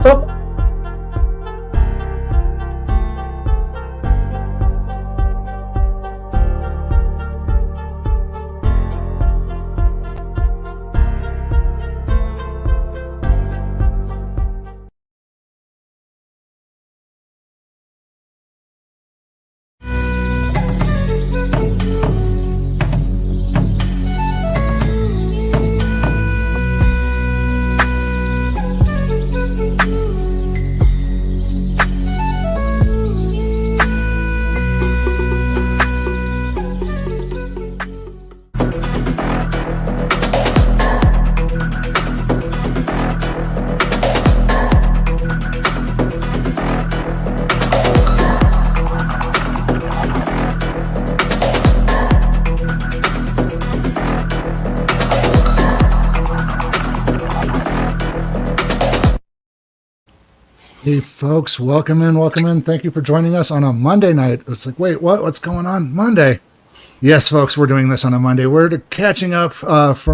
Stop. Hey folks, welcome in. Thank you for joining us on a Monday night. It's like, wait, what? What's going on Monday? Yes, folks, we're doing this on a Monday. We're catching up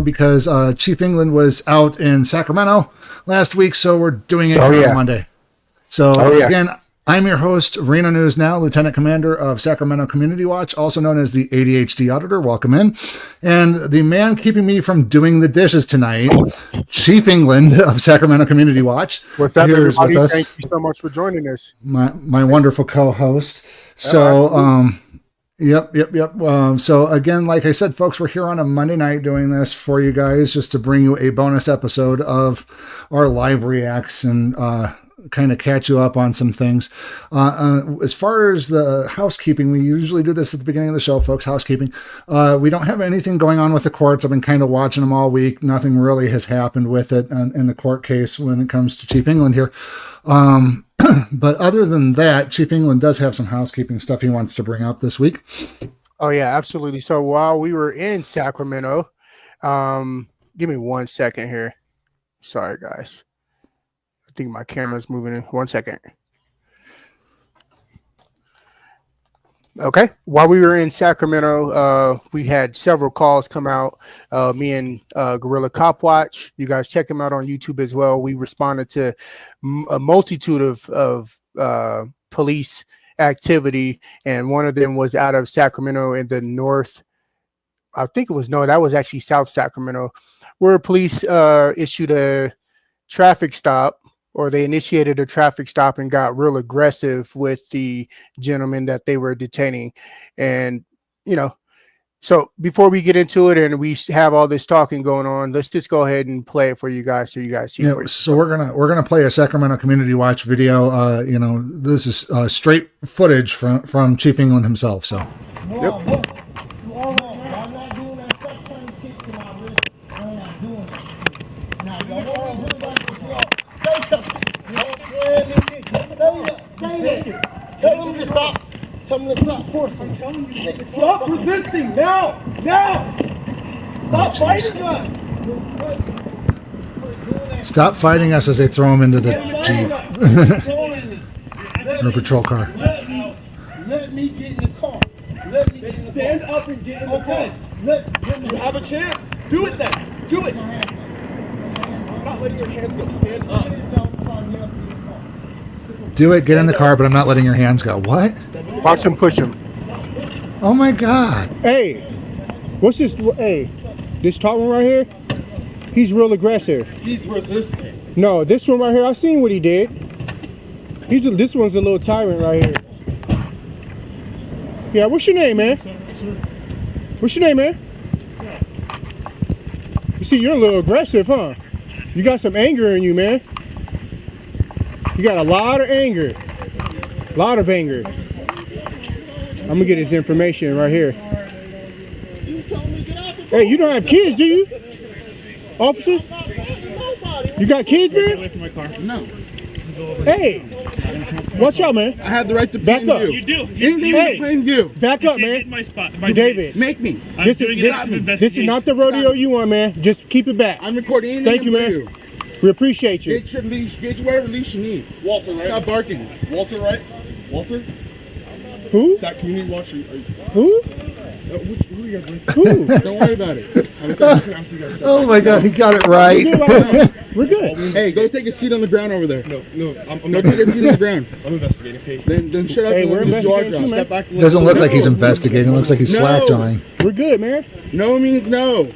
because Chief England was out in Sacramento last week, so we're doing it on Monday. So again, I'm your host, Reno News Now, Lieutenant Commander of Sacramento Community Watch, also known as the ADHD Auditor. Welcome in. And the man keeping me from doing the dishes tonight, Chief England of Sacramento Community Watch. What's up, everybody? Thank you so much for joining us. My wonderful co-host. So, Yep. So again, like I said, folks, we're here on a Monday night doing this for you guys just to bring you a bonus episode of our live reacts and kind of catch you up on some things. As far as the housekeeping, we usually do this at the beginning of the show, folks. Housekeeping. We don't have anything going on with the courts. I've been kind of watching them all week. Nothing really has happened with it in the court case when it comes to Chief England here. But other than that, Chief England does have some housekeeping stuff he wants to bring up this week. Oh, yeah, absolutely. So while we were in Sacramento, give me 1 second here. Sorry, guys. I think my camera's moving in. 1 second. Okay. While we were in Sacramento, we had several calls come out. Me and Gorilla Cop Watch. You guys check them out on YouTube as well. We responded to a multitude of police activity, and one of them was out of Sacramento in the north. I think it was that was actually South Sacramento, where police issued a traffic stop. Or they initiated a traffic stop and got real aggressive with the gentleman that they were detaining. And, so before we get into it and we have all this talking going on, let's just go ahead and play it for you guys so you guys see. Yeah, so we're gonna play a Sacramento Community Watch video. This is straight footage from Chief England himself. So. Yep. Tell them to stop. Tell them to stop forcing. Stop resisting now. Stop fighting us. Stop fighting us as they throw him into the Jeep or patrol car. Let me get in the car. Let me stand up and get in the car. You have a chance. Do it then. Do it. I'm not letting your hands go. Stand up. Do it, get in the car, but I'm not letting your hands go. What? Watch him push him. Oh my God. Hey, what's this? Hey, this top one right here, he's real aggressive. He's resisting. No, this one right here, I seen what he did. This one's a little tyrant right here. Yeah, what's your name, man? What's your name, man? You see, you're a little aggressive, huh? You got some anger in you, man. You got a lot of anger. I'm gonna get his information right here. Hey, you don't have kids, do you? Officer? You got kids, man? No. Hey, watch out, man. I have the right to back up. You do. You. Back up, man. My spot. David. Make me. This is not the rodeo you want, man. Just keep it back. I'm recording. Thank you, man. We appreciate you. Get your leash. Get whatever leash you need. Walter, right? Stop barking. Walter, right? Walter? Who? Is that community watch? Who? Who are you guys with? Who? Don't worry about it. Oh my God, he got it right. We're good. Hey, go take a seat on the ground over there. No, I'm not take a seat on the ground. I'm investigating. Okay. Then shut up. Hey, and we're let me do our investigating job. too, Step back. And Doesn't look like he's No. investigating. Looks like he's No. slack jawing. We're good, man. No means no.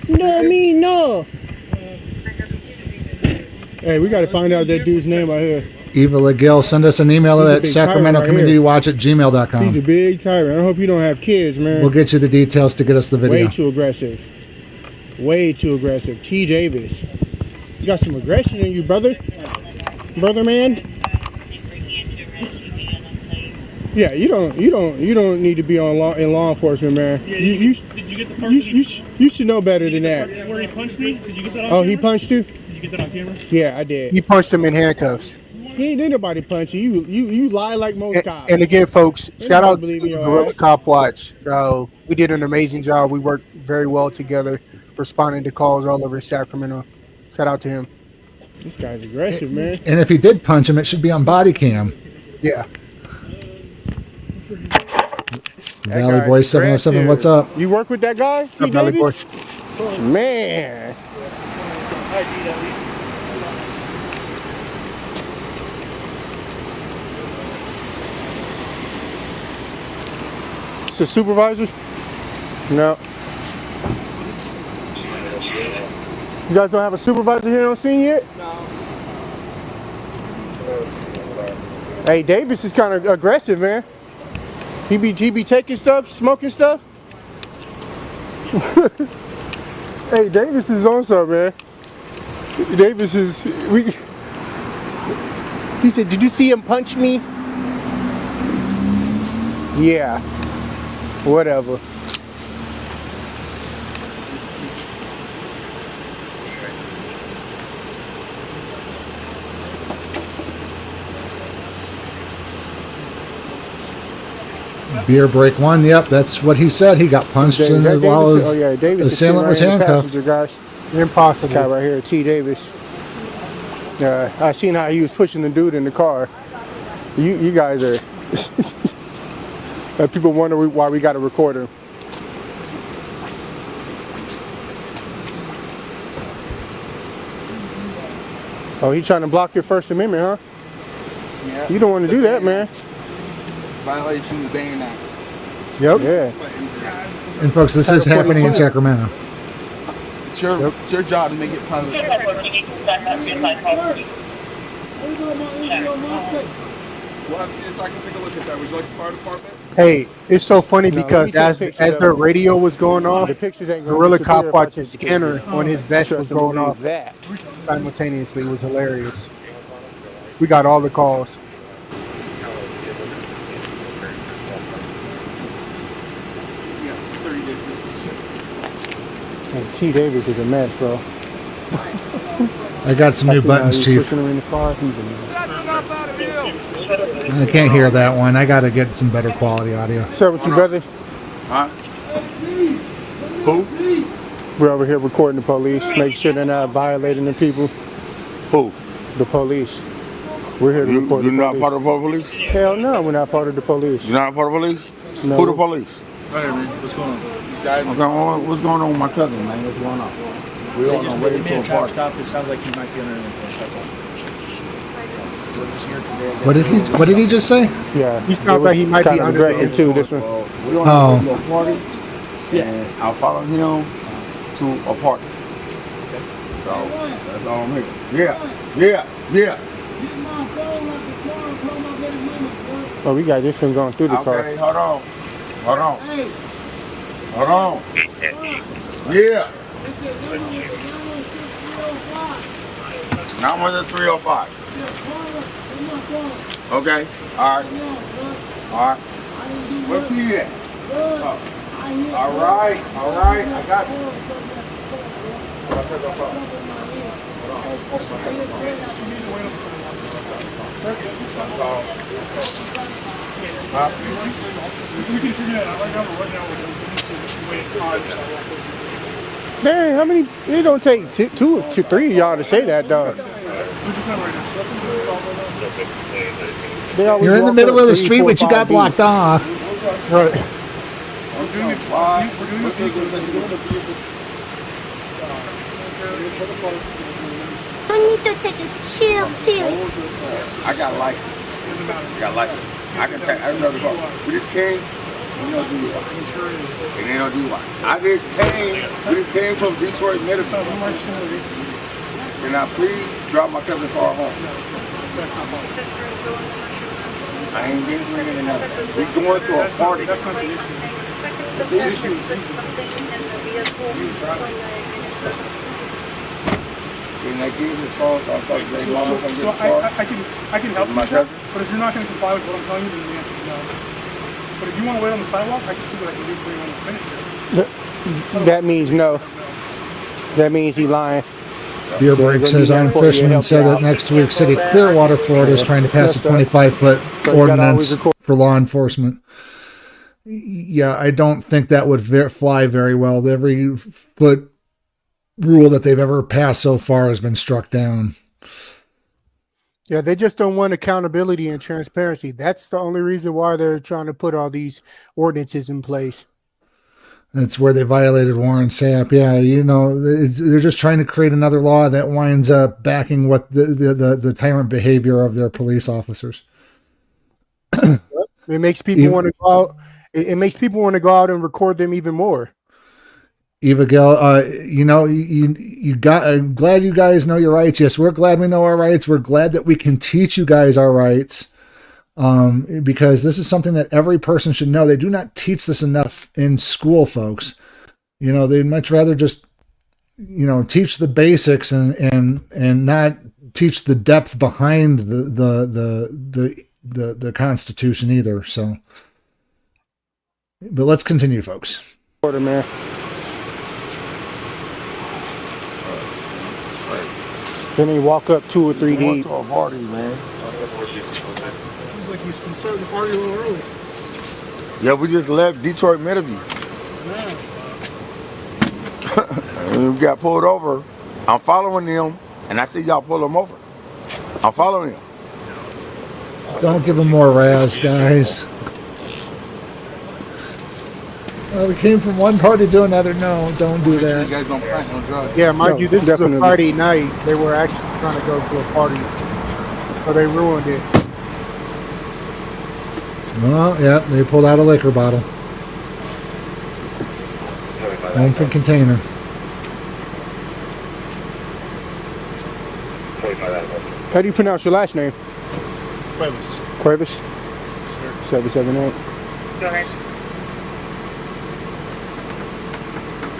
No, me, no. Hey, we got to find out that dude's name out here. Eva LaGill, send us an email He's a at big tyrant right sacramentocommunitywatch@gmail.com. He's a big tyrant. I hope you don't have kids, man. We'll get you the details to get us the video. Way too aggressive. Way too aggressive. T. Davis. You got some aggression in you, brother. Brother man. Yeah, you don't need to be in law enforcement, man. Yeah, did you get the part? You should know better than that. Where he punched me? Did you get that on Oh, camera? he punched you? Did you get that on camera? Yeah, I did. He punched him in handcuffs. He ain't nobody punch you. You lie like most cops. And again, folks, shout out to believe in your Gorilla ass. Cop Watch. We did an amazing job. We worked very well together, responding to calls all over Sacramento. Shout out to him. This guy's aggressive, man. And if he did punch him, it should be on body cam. Yeah. Valley Boy 707, what's up? You work with that guy, T. up, Valley Davis? Man. It's the supervisors? No. You guys don't have a supervisor here on scene yet? No. Hey, Davis is kind of aggressive, man. He be taking stuff, smoking stuff. Hey, Davis is on something, man. Davis is He said, "Did you see him punch me?" Yeah. Whatever. Beer break one. Yep, that's what he said. He got punched Is that while Davis? his Oh yeah, Davis is assailant was sitting right in the handcuffed. passenger, guys. Impossible. This guy right here, T. Davis. I seen how he was pushing the dude in the car. You guys are. People wonder why we got a recorder. Oh, he's trying to block your First Amendment, huh? Yeah. You don't want to do that, man. Violation of the Bain Act. Yep. Yeah. And folks, this is happening in Sacramento. It's your job to make it public. We'll have CSI can take a look at that. Would you like the fire department? Hey, it's so funny No, because let me take pictures as of their it. radio was going off, The pictures ain't gonna Gorilla disappear Cop if I Watch's take the scanner pictures. on his vest Trust was and going believe off that. simultaneously. It was hilarious. We got all the calls. Hey, T. Davis is a mess, bro. I got some new buttons, Chief. Pushing him in the car. He's a mess. I can't hear that one. I got to get some better quality audio. What's up with you, brother? Huh? Who? We're over here recording the police, making sure they're not violating the people. Who? The police. We're here to record You're the not police. part of the police? Hell no, we're not part of the police. You're not part of the police? No. Who the police? Right here, man. What's going on? What's going on with my cousin, man? What's going on? We're on our way to a party. Stop. It sounds like he might be under influence. That's all. We're just here 'cause they- What did he just say? Yeah. He sounds like he might be kind of under the aggressive too. This one. We're on our way to a party. And I'll follow him to a party. So that's all I'm here. Yeah. Oh, we got this one going through the car. Okay, hold on. Yeah. Now I'm on the 305. Okay. All right. Where he at? Oh. All right. I got you. Dang, how many? It don't take two to three of y'all to say that, dog. You're in the middle of the street, but you got blocked off. Right. You need to take a chill pill. I got a license. I can take. I remember go. We just came. We don't do what. And they don't do what. I just came. We just came from Detroit Medical. Can I please drop my cousin's car home? I ain't been bringing nothing. We going to a party. That's the issue. Can I give his phone so I thought his mama come get the car? I can help you with that, but if you're not going to comply with what I'm telling you, then the answer is no. But if you want to wait on the sidewalk, I can see what I can do for you when you finish it. That means no. That means he lying. Beer Break says, Armed Fisherman said that next week City Clearwater, Florida is trying to pass a 25-foot ordinance for law enforcement. Yeah, I don't think that would fly very well. Every foot rule that they've ever passed so far has been struck down. Yeah, they just don't want accountability and transparency. That's the only reason why they're trying to put all these ordinances in place. That's where they violated Warren Sapp. Yeah, you know, they're just trying to create another law that winds up backing what the tyrant behavior of their police officers. It makes people want to go out. It makes people want to go out and record them even more. Eva Gill, you know, you got. I'm glad you guys know your rights. Yes, we're glad we know our rights. We're glad that we can teach you guys our rights. Because this is something that every person should know. They do not teach this enough in school, folks. You know, they'd much rather just, you know, teach the basics and not teach the depth behind the Constitution either. So, but let's continue, folks. Order, man. Then they walk up 2 or 3 deep. To a party, man. Like he's starting the party a little early. Yeah, we just left Detroit Middleview. And we got pulled over. I'm following them, and I see y'all pull them over. I'm following them. Don't give them more razz, guys. We came from one party to another. No, don't do that. You guys don't plant no drugs. Yeah, mind you, this is a Friday night. They were actually trying to go to a party, so they ruined it. Well, yeah, they pulled out a liquor bottle. Open container. How do you pronounce your last name? Cuevas. Cuevas? 778. Go ahead.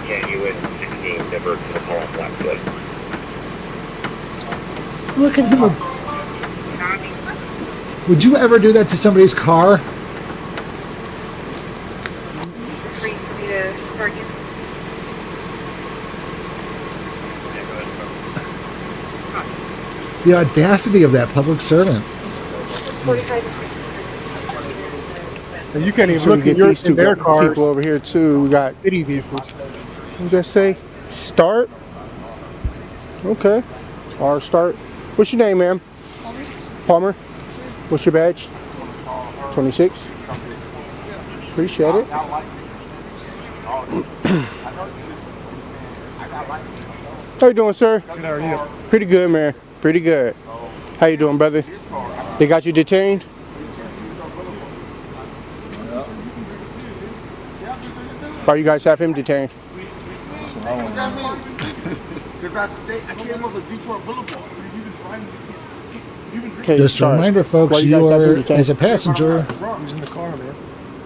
Yeah, you went 16, divert to the call Blackfoot. Look at him. Would you ever do that to somebody's car? Free for me to start you. The audacity of that public servant. 45. And you can't even So look we at get these two their cars. people over here too. We got City vehicles. what did I say? Start. Okay. Or start. What's your name, ma'am? Palmer. What's your badge? 26. Appreciate it. How you doing, sir? Good, how are you? Pretty good, man. Pretty good. How you doing, brother? They got you detained? Why you guys have him detained? Because I came over Detroit Boulevard. Okay, Just a sorry. reminder, folks, Why you you guys have him are, detained? as a passenger, He's in the car, man.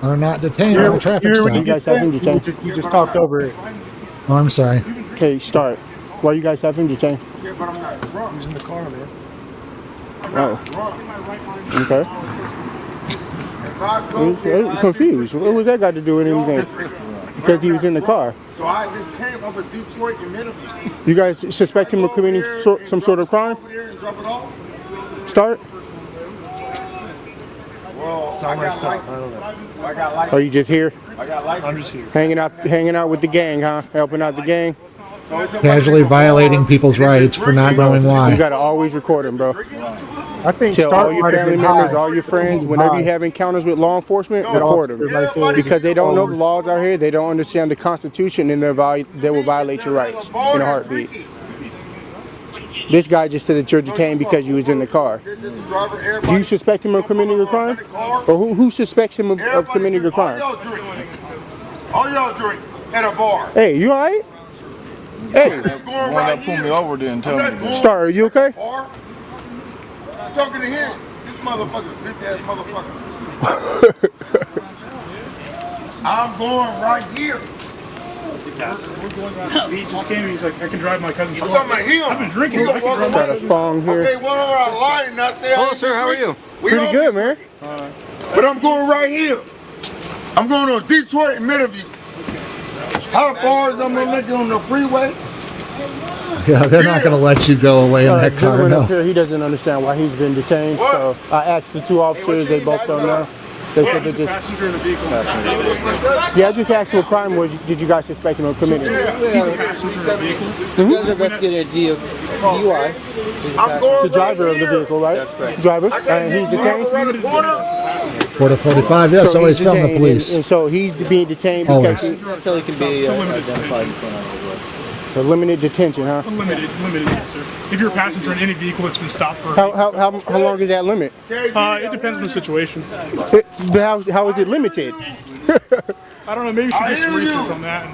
are not detained on a traffic You hear what stop. you just said? You just talked over it. Oh, I'm sorry. Okay, start. Why you guys have him detained? Yeah, but I'm not drunk. He's in the car, man. I'm not Oh. drunk. Okay. If I go there, I'm confused. What was that got to do with anything? Because he was in the car. So I just came over Detroit and Middleview. You guys suspect him of committing some sort of crime? Over there and drop it off? Start? Well, It's not my stuff. I don't know. I got Or license. you just here? I got license. I'm just here. Hanging out with the gang, huh? Helping out the gang? So if somebody Casually take a violating car people's and if they're rights for not drinking, knowing You why. gotta always record him, bro. I think Tell Start all your might have family been members, high. all your friends, whenever you have encounters with law enforcement, That record officer them. right there. Because they don't know the laws out here, they don't understand the Constitution, and they will violate your rights in a heartbeat. This guy just said that you're detained because you was in the car. Do you suspect him of committing a crime? Or who suspects him of committing a crime? All y'all drink at a bar. Hey, you alright? Hey. One that pulled me over there and tell me. Star, are you okay? I'm talking to him. This motherfucker, bitch ass motherfucker. I'm going right here. He just came and he's like, I can drive my cousin's I'm car. talking about him. I've been drinking. I can drive Got a phone here. Okay, one over our line and I say, Hello, sir. How are you? Pretty good, man. But I'm going right here. I'm going on Detroit and Middleview. How far is I'm gonna make it on the freeway? Yeah, they're not going to let you go away in that car. Gentleman No. up here, he doesn't understand why he's been detained. So I asked the two officers, they both don't know. They said that this. Passenger in the vehicle. Yeah, I just asked what crime did you guys suspect him of committing? He's a passenger in the vehicle. You guys are investigating a DUI. I'm going The driver of the vehicle, right? That's correct. Driver, and he's detained. around the corner. 4:45. Yeah, so he's he's from the detained, police. and so he's being detained Always. because Until he can be It's a limited identified. a limited detention, huh? Limited, yes, sir. If you're a passenger in any vehicle that's been stopped for, How long is that limit? it depends on the situation. How is it limited? I don't know. Maybe you should do some research on that.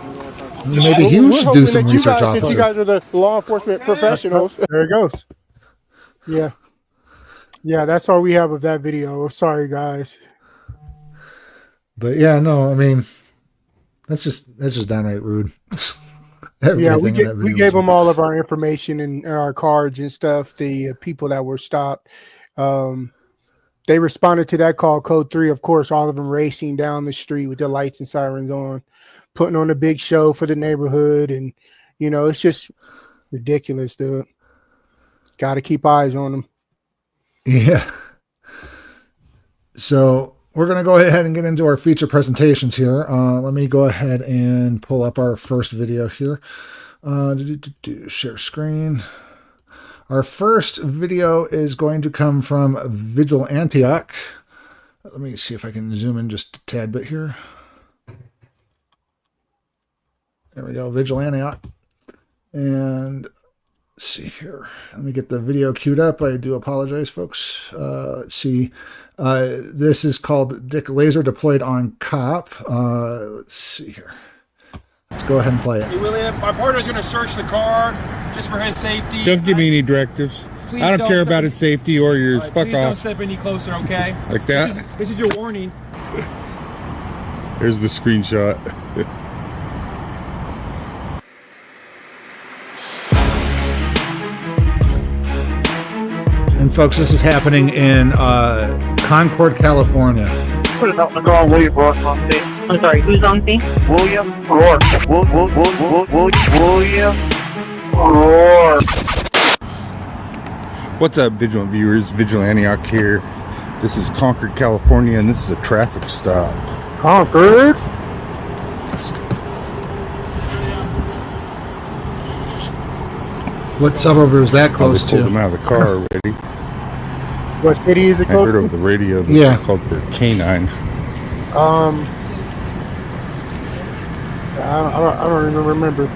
Maybe you We're should hoping do some that you research, guys, since you officer. guys are the law enforcement professionals. There it goes. Yeah. Yeah, that's all we have of that video. Sorry, guys. But yeah, no, I mean, that's just downright rude. Yeah, we Everything in that video gave was them all of our information and our cards and stuff. The people that were stopped, they responded to that call, code 3. Of course, all of them racing down the street with their lights and sirens on, putting on a big show for the neighborhood, and it's just ridiculous, dude. Got to keep eyes on them. Yeah. So we're going to go ahead and get into our feature presentations here. Let me go ahead and pull up our first video here. Share screen. Our first video is going to come from Vigil Antioch. Let me see if I can zoom in just a tad bit here. There we go, Vigil Antioch. And let's see here. Let me get the video queued up. I do apologize, folks. Let's see. This is called Dick Laser Deployed on Cop. Let's see here. Let's go ahead and play it. Hey, William, my partner's going to search the car just for his safety. Don't give me any directives. Please I don't care about his safety or yours. Right, Fuck please don't off. step any closer, okay? Like that? This is your warning. Here's the screenshot. And folks, this is happening in Concord, California. Put it out in the car, William Rourke on scene. I'm sorry, who's on scene? William Rourke. William Rourke. What's up, Vigilant viewers? Vigil Antioch here. This is Concord, California, and this is a traffic stop. Concord? What suburb is that close Pulled to? him out of the car already. What city is it I close heard to? over the radio that Yeah. they called for a canine. I don't even remember.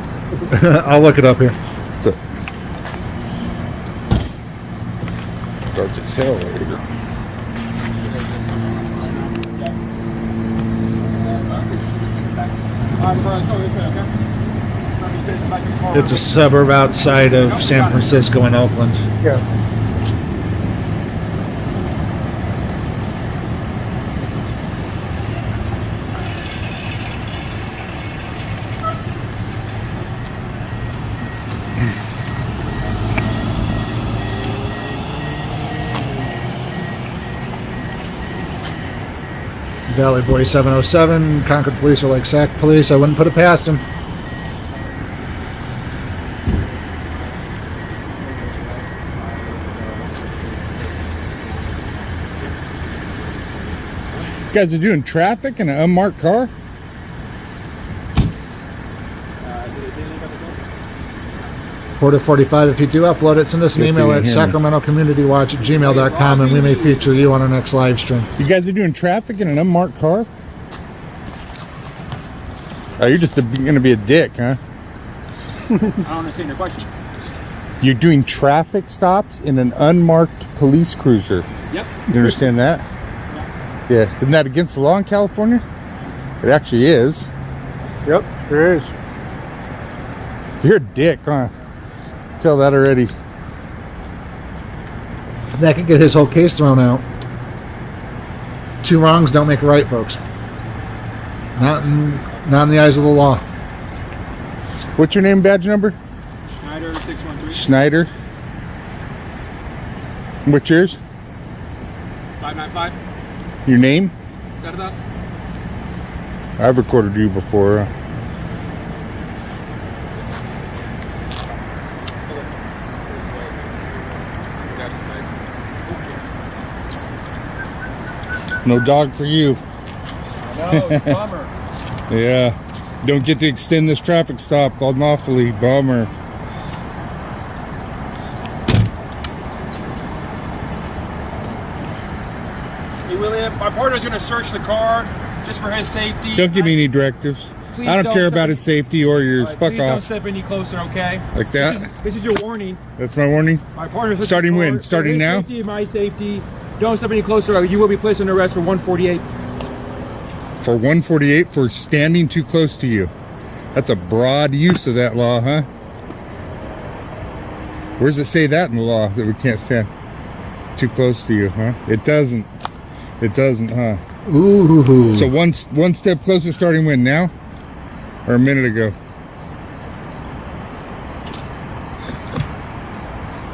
I'll look it up here. It's dark as hell right here. It's a suburb outside of San Francisco and Oakland. Yeah. Valley Boy 707. Concord police are like Sac police. I wouldn't put it past them. You guys are doing traffic in an unmarked car? Quarter 45. If you do upload it, send us an Yes, email you at can hear me. sacramentocommunitywatch@gmail.com and we may feature you on our next live stream. You guys are doing traffic in an unmarked car? Oh, you're just going to be a dick, huh? I don't understand your question. You're doing traffic stops in an unmarked police cruiser. Yep. You understand that? Yeah. Isn't that against the law in California? It actually is. Yep, there is. You're a dick, huh? I can tell that already. That could get his whole case thrown out. 2 wrongs don't make a right, folks. Not in the eyes of the law. What's your name, badge number? Schneider 613. Schneider. What's yours? 595. Your name? Is that us? I've recorded you before. No dog for you. No, it's a bummer. Yeah. Don't get to extend this traffic stop unlawfully. Bummer. Hey, William, my partner's going to search the car just for his safety. Don't give me any directives. Please I don't care step about in- his safety or yours. All right, Fuck please don't off. step any closer, okay? Like that? This is your warning. That's my warning? My partner's Starting when? Starting now? Safety, my safety. Don't step any closer. Or you will be placed under arrest for 148. For 148 for standing too close to you. That's a broad use of that law, huh? Where does it say that in the law that we can't stand too close to you, huh? It doesn't. It doesn't, huh? Ooh. So one step closer starting when? Now? Or a minute ago?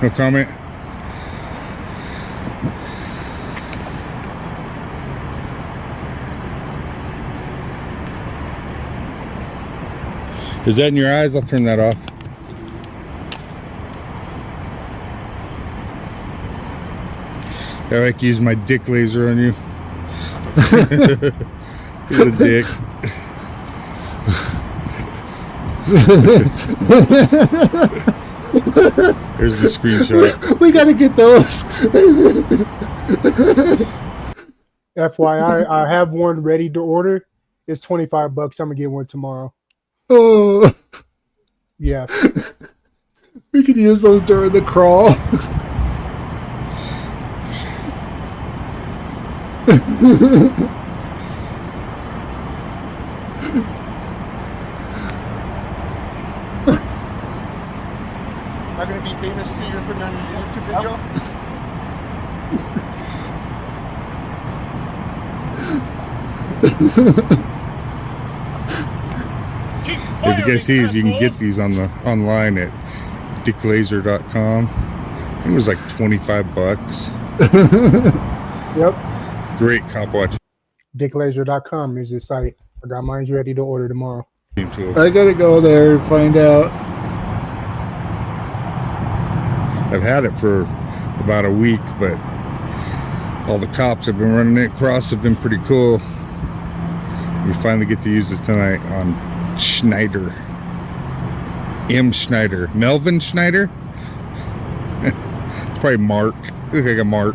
No comment? Is that in your eyes? I'll turn that off. I like to use my dick laser on you. He's a dick. There's the screenshot. We gotta get those. FYI, I have one ready to order. It's $25. I'm gonna get one tomorrow. Oh, Yeah. we could use those during the crawl. Am I going to be famous too? You're putting on your YouTube video? If you guys see these, you can get these on the online at dicklaser.com. I think it was like $25. Yep. Great cop watch. Dicklaser.com is the site. I got mine ready to order tomorrow. I gotta go there and find out. I've had it for about a week, but all the cops have been running it across have been pretty cool. We finally get to use it tonight on Schneider. M. Schneider. Melvin Schneider? It's probably Mark. Looks like a Mark.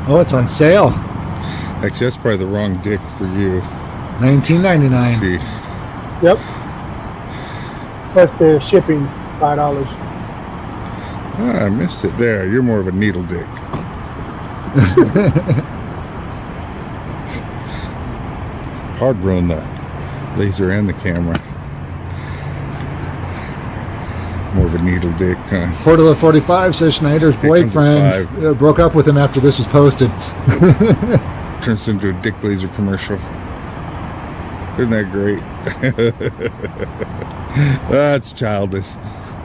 Oh, it's on sale. Actually, that's probably the wrong dick for you. $19.99. See. Yep. Plus the shipping, $5. Ah, I missed it there. You're more of a needle dick. Hard run the laser and the camera. More of a needle dick, huh? Portala 45 says Schneider's Here comes his boyfriend broke up with him after this was posted. Turns into a dick laser commercial. Isn't that great? That's childish.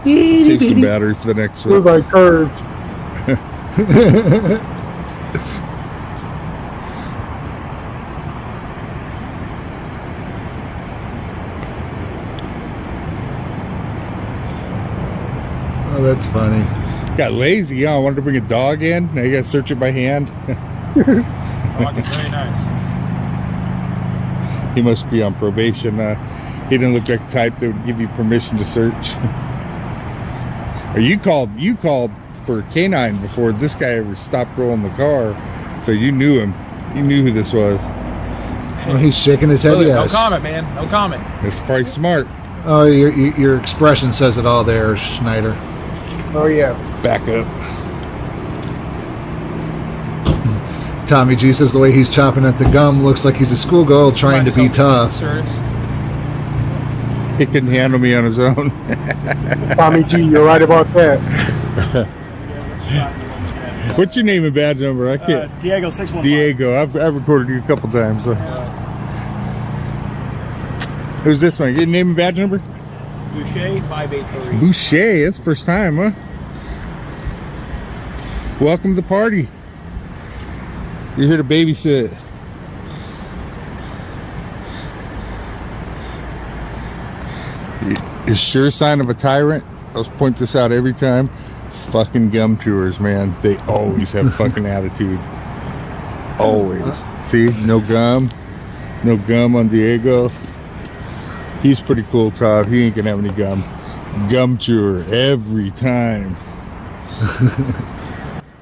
Save some battery for the next It was one. like curved. Oh, that's funny. Got lazy, huh? I wanted to bring a dog in. Now you gotta search it by hand. Dog is very nice. He must be on probation. He didn't look like the type that would give you permission to search. Or you called for a canine before this guy ever stopped rolling the car. So you knew him. You knew who this was. Oh, he's shaking his head. Really, Yes. No comment, man. No comment. It's probably smart. Oh, your expression says it all there, Schneider. Oh yeah. Back up. Tommy G says the way he's chopping at the gum looks like he's a schoolgirl trying to be tough. He couldn't handle me on his own. Tommy G, you're right about that. What's your name and badge number? I can't. Diego 615. Diego. I've recorded you a couple times. So. Who's this one? Get your name and badge number? Boucher 583. Boucher. That's the first time, huh? Welcome to the party. You're here to babysit. Is sure sign of a tyrant. I'll point this out every time. Fucking gum chewers, man. They always have fucking attitude. Always. See, no gum on Diego. He's pretty cool, Todd. He ain't gonna have any gum. Gum chewer every time.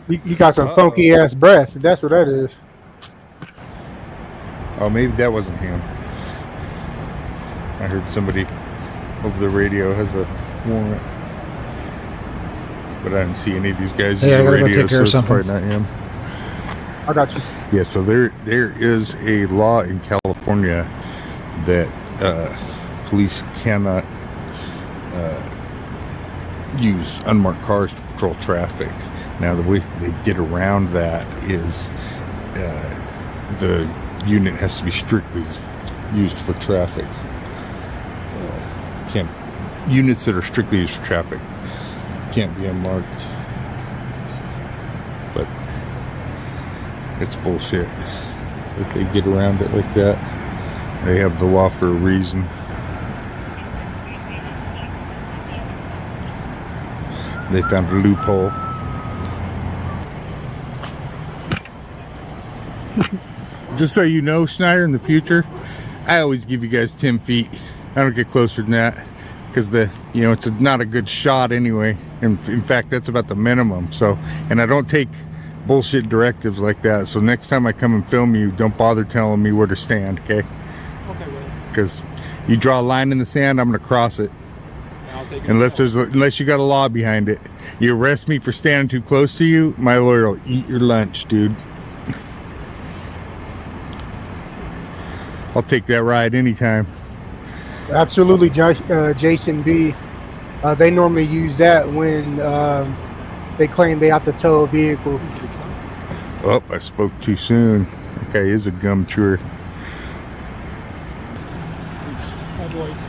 You got some funky ass breath. That's what that is. Oh, maybe that wasn't him. I heard somebody over the radio has a warrant, but I didn't see any of these guys Hey, I use the gotta go radio, take care so of it's something. probably not him. I got you. Yeah, so there is a law in California that police cannot use unmarked cars to patrol traffic. Now, the way they get around that is the unit has to be strictly used for traffic. Units that are strictly used for traffic can't be unmarked. But it's bullshit that they get around it like that. They have the law for a reason. They found a loophole. Just so you know, Schneider, in the future, I always give you guys 10 feet. I don't get closer than that because it's not a good shot anyway. And in fact, that's about the minimum. So, and I don't take bullshit directives like that. So next time I come and film you, don't bother telling me where to stand, okay? Okay. Because you draw a line in the sand, I'm gonna cross it. Unless you got a law behind it. You arrest me for standing too close to you, my lawyer will eat your lunch, dude. I'll take that ride anytime. Absolutely, Jason B. They normally use that when they claim they have to tow a vehicle. Oh, I spoke too soon. Okay, here's a gum chewer. Oh, boys.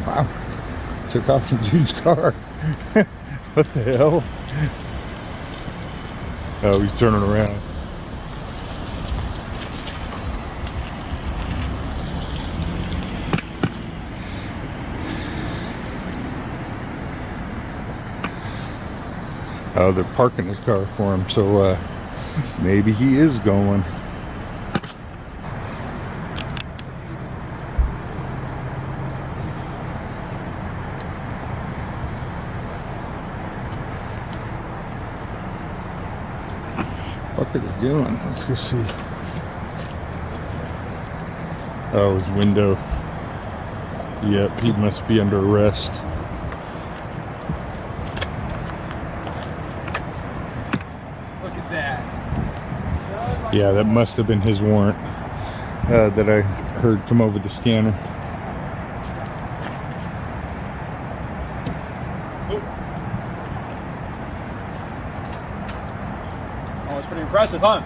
Wow. Took off the dude's car. What the hell? Oh, he's turning around. Oh, they're parking his car for him, so maybe he is going. What are they doing? Let's go see. Oh, his window. Yep, he must be under arrest. Look at that. Yeah, that must have been his warrant that I heard come over the scanner. Oh, it's pretty impressive, huh?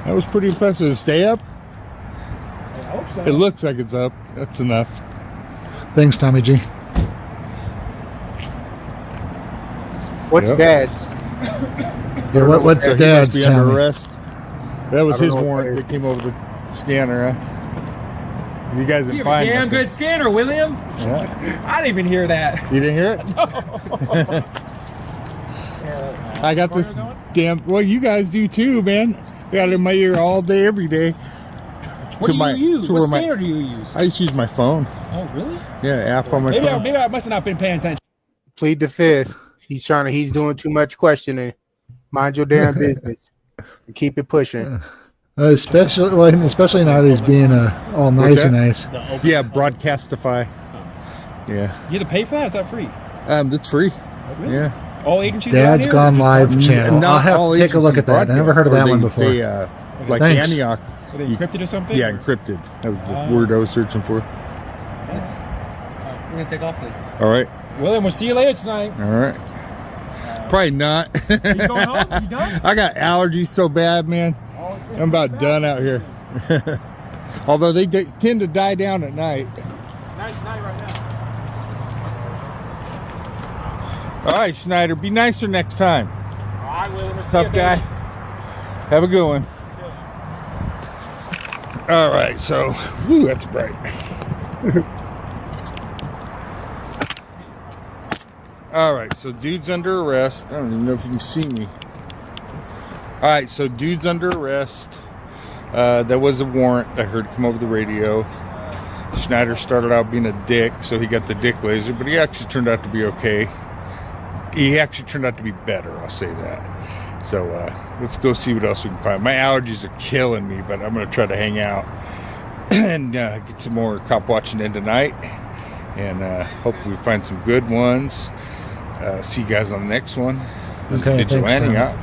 That was pretty impressive. Does it stay up? I hope so. It looks like it's up. That's enough. Thanks, Tommy G. What's Dad's? Yeah, what's He must Dad's, be under Tommy? arrest. That was I his don't know warrant that came over the scanner, huh? You guys didn't You have a find damn nothing. good scanner, William. Yeah. I didn't even hear that. You didn't hear it? No. I got this damn. Well, you guys do too, man. Got it in my ear all day, every day. What do you use? What scanner do you use? I just use my phone. Oh, really? Yeah, app on my Maybe phone. maybe I must have not been paying attention. Plead the fifth. He's doing too much questioning. Mind your damn business. And keep it pushing. Especially now that he's being all nice and nice. Yeah, Broadcastify. Yeah. You have to pay for that? Is that free? That's free. Oh, really? Yeah. All agencies. Dad's Gone Live channel. Not I'll have all to take a look at agencies that. I never heard of that one broadcast, before. They, like Thanks. Antioch. Are they encrypted or something? Yeah, encrypted. That was the word I was searching for. We're gonna take off then. All right. William, we'll see you later tonight. All right. Probably not. You going home? You done? I got allergies so bad, man. I'm about done out here. Although they tend to die down at night. It's a nice night right now. All right, Schneider, be nicer next time. All right, William, we'll see Tough you, guy. baby. Have a good one. All right, so, woo, that's bright. All right, so dude's under arrest. I don't even know if you can see me. All right, so dude's under arrest. There was a warrant I heard come over the radio. Schneider started out being a dick, so he got the dick laser, but he actually turned out to be okay. He actually turned out to be better, I'll say that. So let's go see what else we can find. My allergies are killing me, but I'm going to try to hang out and get some more cop watching in tonight. And hopefully we find some good ones. See you guys on the next one. This is Vigilante out,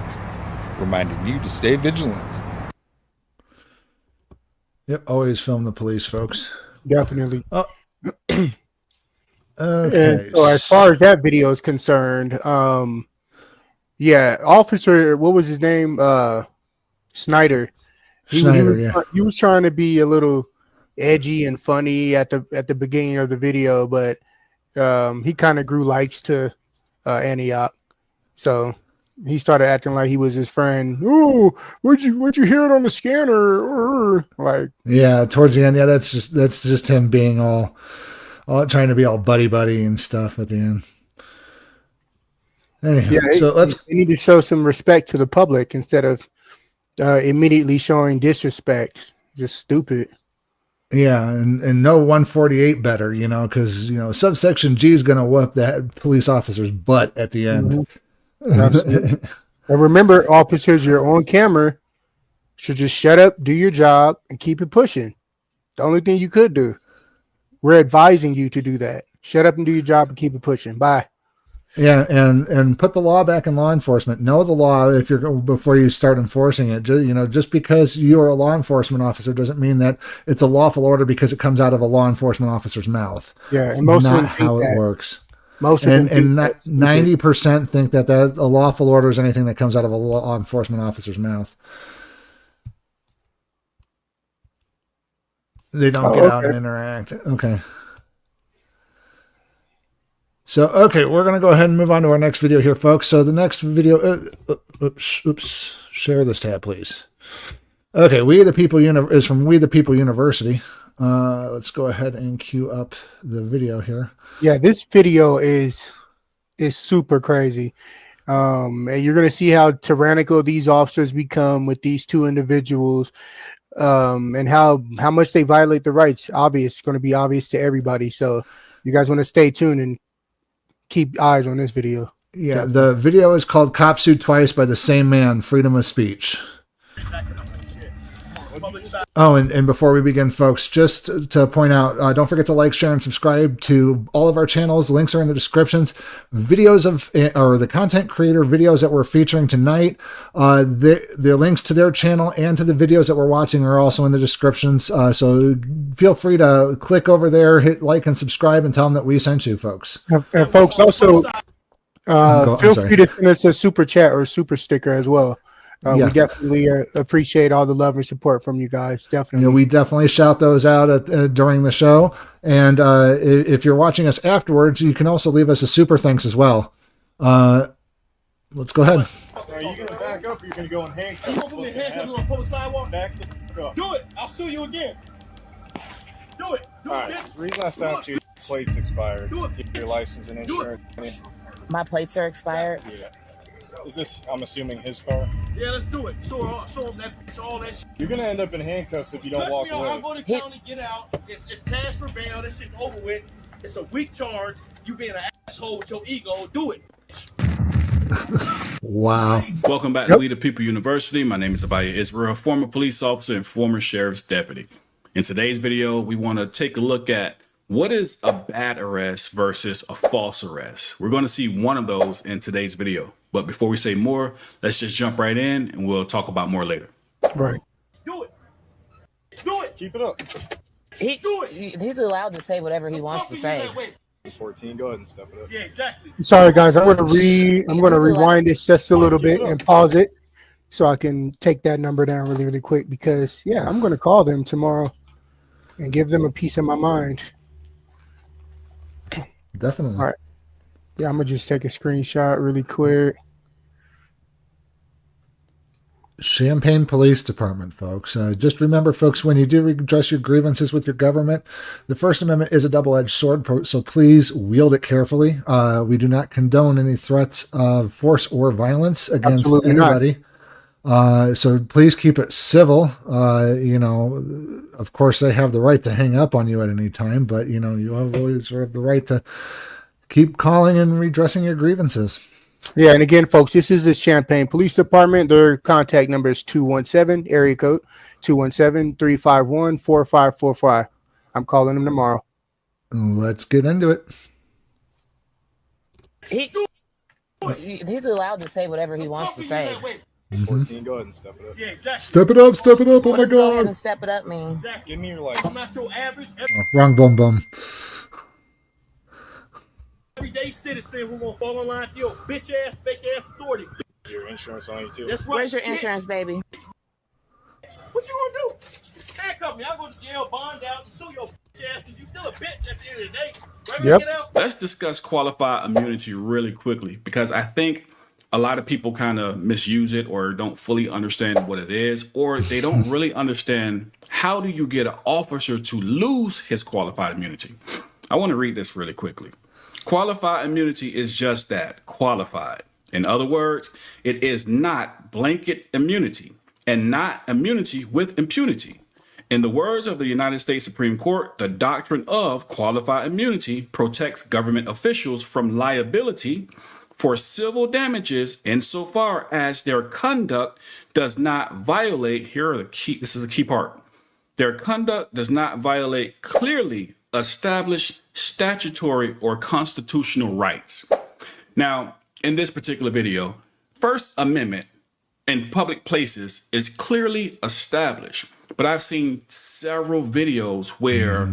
reminding you to stay vigilant. Yep, always film the police, folks. Definitely. Oh. Okay. Okay. So as far as that video is concerned, yeah, officer, what was his name? Snyder. He was trying to be a little edgy and funny at the beginning of the video, but he kind of grew likes to Antioch, so he started acting like he was his friend. Oh, would you hear it on the scanner? Like, yeah, towards the end, yeah, that's just him being all trying to be all buddy and stuff at the end. Anyhow, yeah, so they need to show some respect to the public instead of immediately showing disrespect. Just stupid. Yeah, and no 148 better, because subsection G is going to whoop that police officer's butt at the end. Mm-hmm. And remember, officers, you're on camera. Should just shut up, do your job, and keep it pushing. The only thing you could do. We're advising you to do that. Shut up and do your job and keep it pushing. Bye. Yeah, and put the law back in law enforcement. Know the law if you're before you start enforcing it. Just because you are a law enforcement officer doesn't mean that it's a lawful order because it comes out of a law enforcement officer's mouth. Yeah, it's and most not of them how it that. works. Most of them 90% think that a lawful order is anything that comes out of a law enforcement officer's mouth. They don't get out and interact. Okay. So, okay, we're going to go ahead and move on to our next video here, folks. So the next video, oops, share this tab, please. Okay, We the People is from We the People University. Let's go ahead and queue up the video here. Yeah, this video is super crazy. And you're going to see how tyrannical these officers become with these two individuals, and how much they violate the rights. It's going to be obvious to everybody. So you guys want to stay tuned and keep eyes on this video. Yeah, the video is called Cop Sued Twice by the Same Man, Freedom of Speech. Oh, and before we begin, folks, just to point out, don't forget to like, share, and subscribe to all of our channels. Links are in the descriptions. Videos or the content creator videos that we're featuring tonight, the links to their channel and to the videos that we're watching are also in the descriptions. So feel free to click over there, hit like and subscribe, and tell them that we sent you, folks. And folks, also feel free to send us a super chat or a super sticker as well. We definitely appreciate all the love and support from you guys. Definitely. We definitely shout those out during the show. And if you're watching us afterwards, you can also leave us a super thanks as well. Let's go ahead. Are you gonna back up or you're gonna go in handcuffs? You gonna put me in handcuffs on a public sidewalk? Back the fuck up. Do it. I'll sue you again. Do it. Do All it, right. bitch. The reason I stopped you, plates expired. Do it. Your license and insurance. My plates are expired. Yeah. Is this? I'm assuming his car. Yeah, let's do it. Show him that. Show all that shit. You're gonna end up in handcuffs if you don't walk away. I'll go to county, get out. It's cash for bail. This shit's over with. It's a weak charge. You being an asshole with your ego. Do it. Wow. Welcome back to We the People University. My name is Abaya Israel, former police officer and former sheriff's deputy. In today's video, we want to take a look at what is a bad arrest versus a false arrest. We're going to see one of those in today's video. But before we say more, let's just jump right in and we'll talk about more later. Right. Do it. Do it. Keep it up. He's allowed to say whatever he wants to say. 14. Go ahead and step it up. Yeah, exactly. Sorry, guys. I'm gonna rewind this just a little bit and pause it so I can take that number down really, really quick because I'm gonna call them tomorrow and give them a piece of my mind. Definitely. All right. Yeah, I'm gonna just take a screenshot really quick. Champaign Police Department, folks. Just remember, folks, when you do redress your grievances with your government, the First Amendment is a double-edged sword, so please wield it carefully. We do not condone any threats of force or violence against anybody. So please keep it civil. Of course, they have the right to hang up on you at any time, but, you always have the right to keep calling and redressing your grievances. Yeah, and again, folks, this is the Champaign Police Department. Their contact number is 217, area code 217-351-4545. I'm calling them tomorrow. Let's get into it. He's allowed to say whatever he wants to say. 14. Go ahead and step it up. Yeah, exactly. Step it up. Step it up. Oh, my Go ahead God. and step it up mean. Exactly. Give me your license. I'm not your average Wrong bum. everyday citizen who won't fall in line to your bitch ass, fake ass authority. Your insurance on you too. That's right. Where's your insurance, baby? What you gonna do? Handcuff me. I'll go to jail, bond out, and sue your bitch ass because you still a bitch at the end of the day. Ready to get out? Let's discuss qualified immunity really quickly because I think a lot of people kind of misuse it or don't fully understand what it is, or they don't really understand how do you get an officer to lose his qualified immunity. I want to read this really quickly. Qualified immunity is just that, qualified. In other words, it is not blanket immunity and not immunity with impunity. In the words of the United States Supreme Court, the doctrine of qualified immunity protects government officials from liability for civil damages insofar as their conduct does not violate, this is a key part, their conduct does not violate clearly established statutory or constitutional rights. Now, in this particular video, First Amendment in public places is clearly established, but I've seen several videos where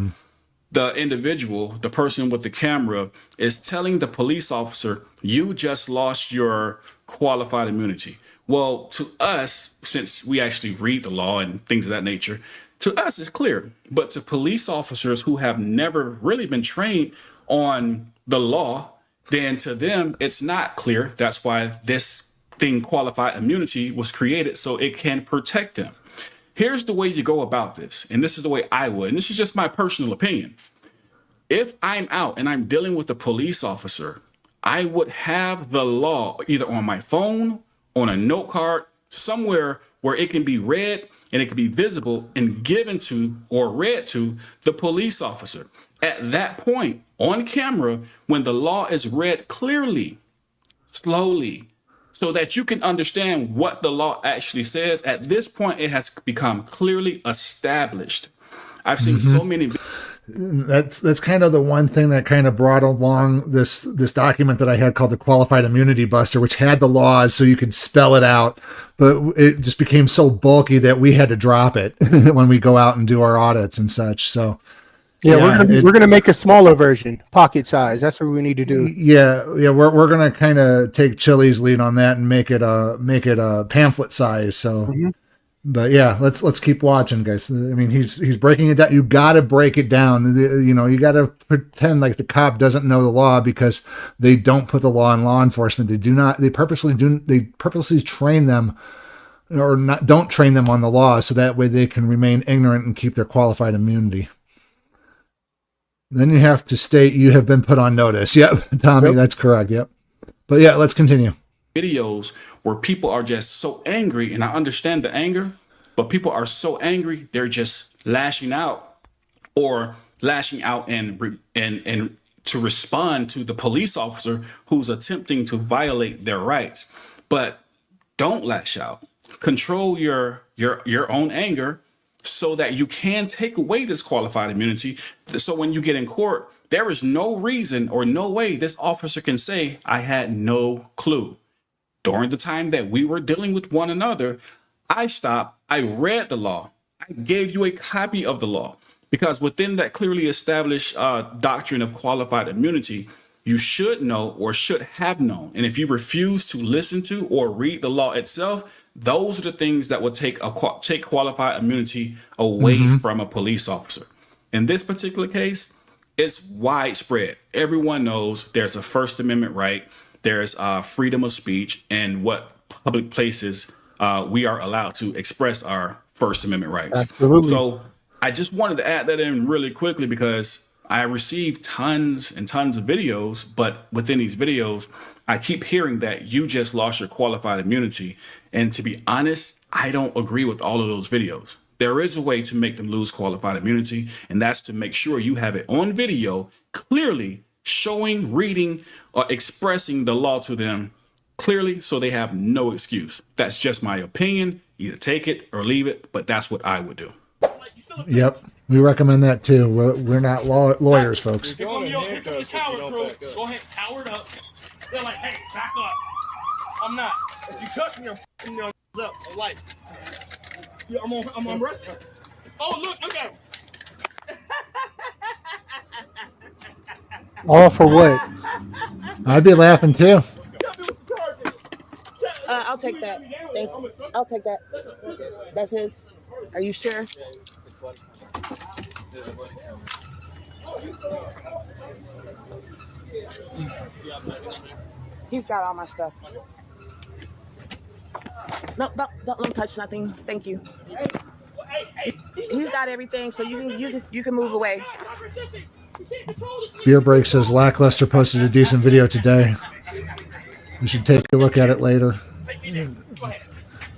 the individual, the person with the camera, is telling the police officer, you just lost your qualified immunity. Well, to us, since we actually read the law and things of that nature, to us it's clear. But to police officers who have never really been trained on the law, then to them, it's not clear. That's why this thing, qualified immunity, was created so it can protect them. Here's the way you go about this, and this is the way I would, and this is just my personal opinion. If I'm out and I'm dealing with a police officer, I would have the law either on my phone, on a note card, somewhere where it can be read and it can be visible and given to or read to the police officer. At that point, on camera, when the law is read clearly, slowly, so that you can understand what the law actually says, at this point, it has become clearly established. I've seen so many. That's kind of the one thing that kind of brought along this document that I had called the Qualified Immunity Buster, which had the laws so you could spell it out, but it just became so bulky that we had to drop it when we go out and do our audits and such. So we're gonna make a smaller version, pocket size. That's what we need to do. Yeah, we're gonna kind of take Chili's lead on that and make it a pamphlet size. So But yeah, let's keep watching, guys. I mean, he's breaking it down. You got to break it down. You know, you got to pretend like the cop doesn't know the law because they don't put the law in law enforcement. They do not. They purposely train them, or not, don't train them on the law, so that way they can remain ignorant and keep their qualified immunity. Then you have to state you have been put on notice. Yep, Tommy, that's correct. Yep. But yeah, let's continue. Videos where people are just so angry, and I understand the anger, but people are so angry they're just lashing out, or lashing out and to respond to the police officer who's attempting to violate their rights. But don't lash out. Control your own anger so that you can take away this qualified immunity. So when you get in court, there is no reason or no way this officer can say, I had no clue. During the time that we were dealing with one another, I stopped, I read the law, I gave you a copy of the law, because within that clearly established doctrine of qualified immunity, you should know or should have known. And if you refuse to listen to or read the law itself, those are the things that will take qualified immunity away from a police officer. In this particular case, it's widespread. Everyone knows there's a First Amendment right. There's freedom of speech, and what public places we are allowed to express our First Amendment rights. Absolutely. So I just wanted to add that in really quickly, because I received tons and tons of videos, but within these videos, I keep hearing that you just lost your qualified immunity. And to be honest, I don't agree with all of those videos. There is a way to make them lose qualified immunity, and that's to make sure you have it on video, clearly showing, reading, or expressing the law to them clearly, so they have no excuse. That's just my opinion. Either take it or leave it, but that's what I would do. Yep, we recommend that too. We're not lawyers, folks. Go ahead, powered up. They're like, hey, back up. I'm not. If you touch me, I'm f***ing you up. Like, yeah, I'm arrested. Oh, look at him. All for what? I'd be laughing too. I'll take that. I'll take that. That's his. Are you sure? He's got all my stuff. No, don't touch nothing. Thank you. He's got everything, so you can move away. Beer Break says Lackluster posted a decent video today. We should take a look at it later.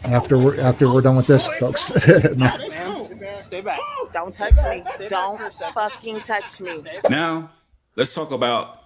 After we're done with this, folks. No. Stay back. Don't touch me. Don't fucking touch me. Now, let's talk about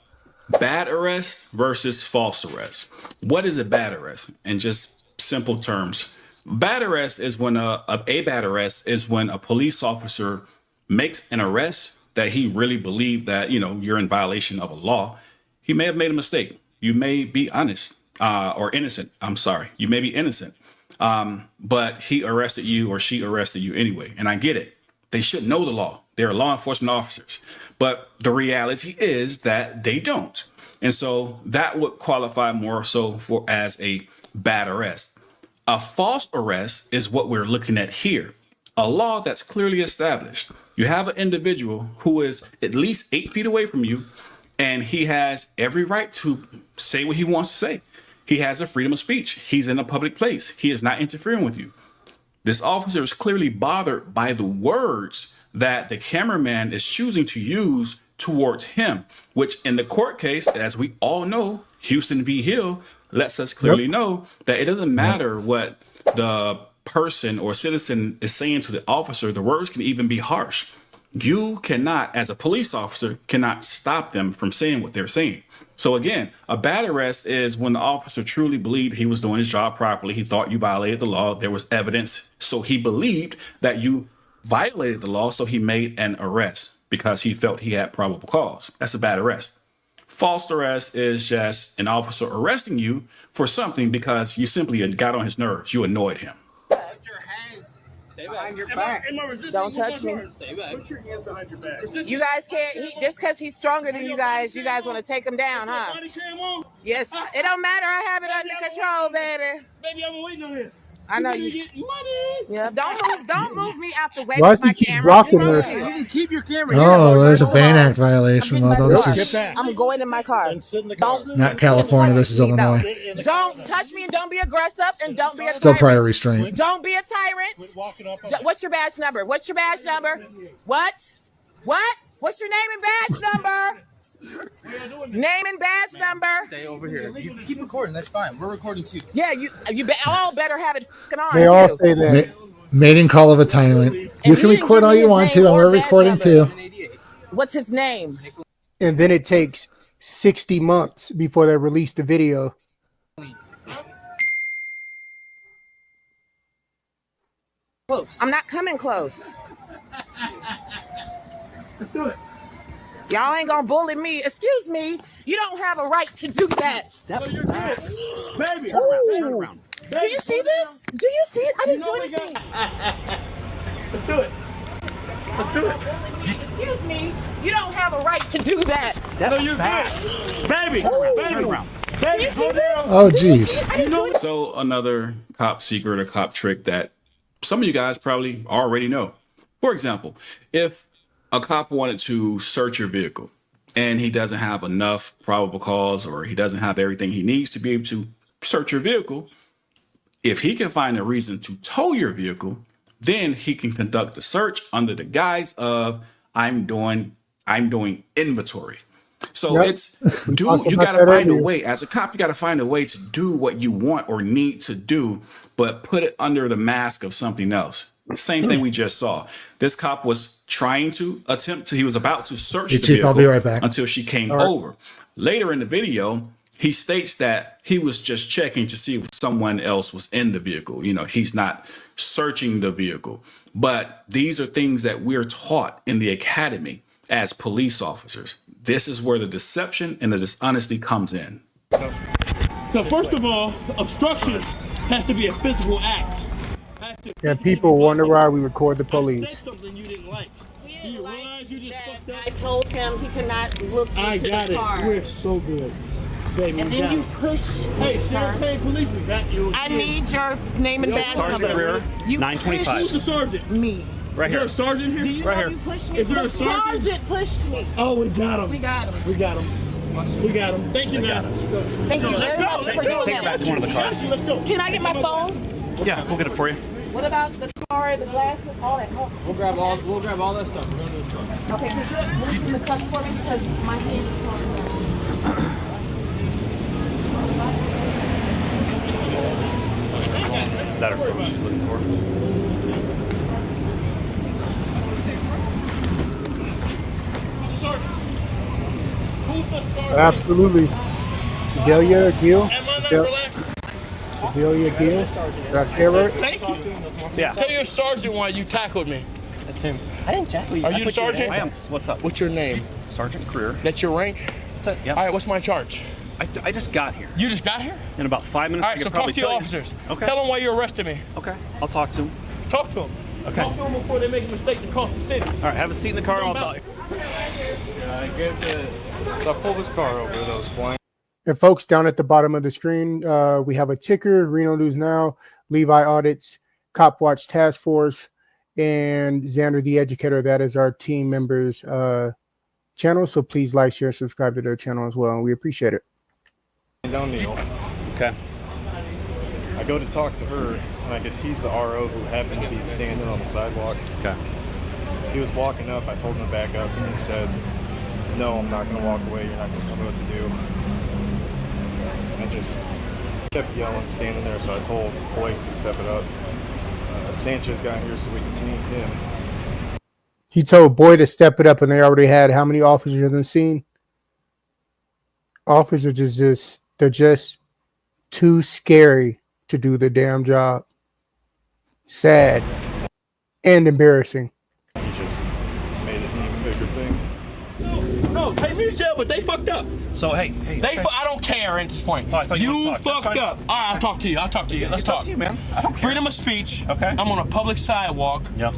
bad arrest versus false arrest. What is a bad arrest? In just simple terms, bad arrest is when a bad arrest is when a police officer makes an arrest that he really believed that, you're in violation of a law. He may have made a mistake. You may be honest or innocent. I'm sorry. You may be innocent. But he arrested you, or she arrested you anyway. And I get it. They should know the law. They're law enforcement officers. But the reality is that they don't. And so that would qualify more so for as a bad arrest. A false arrest is what we're looking at here. A law that's clearly established. You have an individual who is at least 8 feet away from you, and he has every right to say what he wants to say. He has a freedom of speech. He's in a public place. He is not interfering with you. This officer is clearly bothered by the words that the cameraman is choosing to use towards him, which in the court case, as we all know, Houston v. Hill lets us clearly know that it doesn't matter what the person or citizen is saying to the officer. The words can even be harsh. You cannot, as a police officer, cannot stop them from saying what they're saying. So again, a bad arrest is when the officer truly believed he was doing his job properly. He thought you violated the law. There was evidence. So he believed that you violated the law. So he made an arrest because he felt he had probable cause. That's a bad arrest. False arrest is just an officer arresting you for something because you simply got on his nerves. You annoyed him. Stay behind your back. Don't touch me. Stay back. Put your hands behind your back. You guys can't. Just because he's stronger than you guys want to take him down, huh? Yes. It don't matter. I have it under control, baby. Baby, I've been waiting on this. I know you. Yeah, don't move me out the way. Why with does he my keep camera. blocking her? You can keep your camera. Oh, there's a Bain Act violation. Although this is I'm going in my car. Don't. not California, this is Illinois. Don't touch me and don't be aggressive and don't be a Still tyrant. prior restraint. Don't be a tyrant. What's your badge number? What's your badge number? What? What's your name and badge number? Name and badge number. Stay over here. You can keep recording. That's fine. We're recording too. Yeah, you all better have it fucking on. They all too. say that. Mating call of a tyrant. You can record all you want to, and we're recording too. What's his name? And then it takes 60 months before they release the video. I'm not coming close. Let's do it. Y'all ain't gonna bully me. Excuse me. You don't have a right to do that. No, you're good. Baby. Turn around. Do you see this? Do you see it? I didn't do anything. Let's do it. Let's do it. Excuse me. You don't have a right to do that. No, you're good. Baby. Baby. Baby, go down. Oh, geez. So another cop secret or cop trick that some of you guys probably already know. For example, if a cop wanted to search your vehicle and he doesn't have enough probable cause or he doesn't have everything he needs to be able to search your vehicle, if he can find a reason to tow your vehicle, then he can conduct the search under the guise of I'm doing inventory. So it's you got to find a way as a cop. You got to find a way to do what you want or need to do, but put it under the mask of something else. Same thing we just saw. This cop was he was about to search the vehicle. I'll be right back. Until she came over. Later in the video, he states that he was just checking to see if someone else was in the vehicle. You know, he's not searching the vehicle. But these are things that we're taught in the academy as police officers. This is where the deception and the dishonesty comes in. So first of all, obstruction has to be a physical act. And people wonder why we record the police. Something you didn't like. Do you realize you just fucked up? I told him he cannot look I into got the it. car. We're so good. Baby, And then you push. Hey, Sacramento Police, got you. I need your name and badge number. Sergeant 925. Who's the sergeant? Me. Right here. Is there a sergeant here? Do you right know here. you pushed me? Is there a The sergeant? sergeant pushed me. Oh, we got him. We got him. We got him. We got him. Thank you, man. Thank you very much for doing Take it back to one of the cars. Let's go. Can I get my phone? Yeah, we'll get it for you. What about the car, the glasses, all that? We'll grab all that stuff. We're going to the truck. Okay, can you move from the truck for me because my hand is on. Is that our phone she's looking for? Absolutely. Delia Gill? Delia Gill? Did I say it right? Thank you. Yeah. Tell your sergeant why you tackled me. That's him. I didn't tackle you. Are you sergeant? I am. What's up? What's your name? Sergeant Career. That's your rank? Yeah. All right, what's my charge? I just got here. You just got here? In about 5 minutes. All right, so talk to your officers. Okay. Tell them why you arrested me. Okay. I'll talk to him. Talk to them. Okay. Talk to them before they make a mistake to cost the city. All right. Have a seat in the car and I'll talk. I'll pull this car over. Those flying. And folks, down at the bottom of the screen, we have a ticker, Reno News Now, Levi Audits, Cop Watch Task Force, and Xander the Educator. That is our team members' channel. So please like, share, subscribe to their channel as well. We appreciate it. Don't kneel. Okay. I go to talk to her, and I guess he's the RO who happened to be standing on the sidewalk. Okay. He was walking up. I told him to back up, and he said, "No, I'm not going to walk away. You're not going to tell me what to do." I just kept yelling, standing there, so I told Blake to step it up. Sanchez got here so we can team him. He told Boy to step it up, and they already had how many officers in the scene? Officers they're just too scary to do the damn job. Sad and embarrassing. He just made it an even bigger thing. No, take me to jail, but they fucked up. So hey. I don't care at this point. Oh, you fucked up. All right, I'll talk to you. Let's talk. To you, man. I don't care. Freedom of speech. Okay. I'm on a public sidewalk. Yep.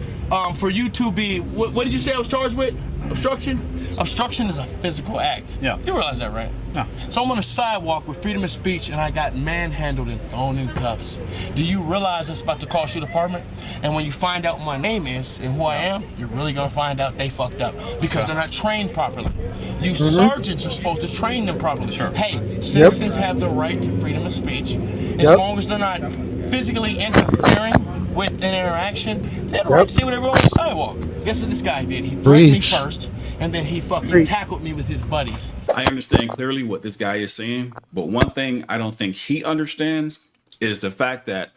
For you to be, what did you say I was charged with? Obstruction? Obstruction is a physical act. Yeah. You realize that, right? Yeah. So I'm on a sidewalk with freedom of speech, and I got manhandled and thrown in cuffs. Do you realize it's about to cost you the department? And when you find out what my name is and who I am, you're really going to find out they fucked up because they're not trained properly. You sergeants are supposed to train them properly. Sure. Hey, citizens have the right to freedom of speech. As long as they're not physically interfering with an interaction, they have the right to say whatever on the sidewalk. Guess what this guy did? He threatened me first, and then he fucking tackled me with his buddies. I understand clearly what this guy is saying, but one thing I don't think he understands is the fact that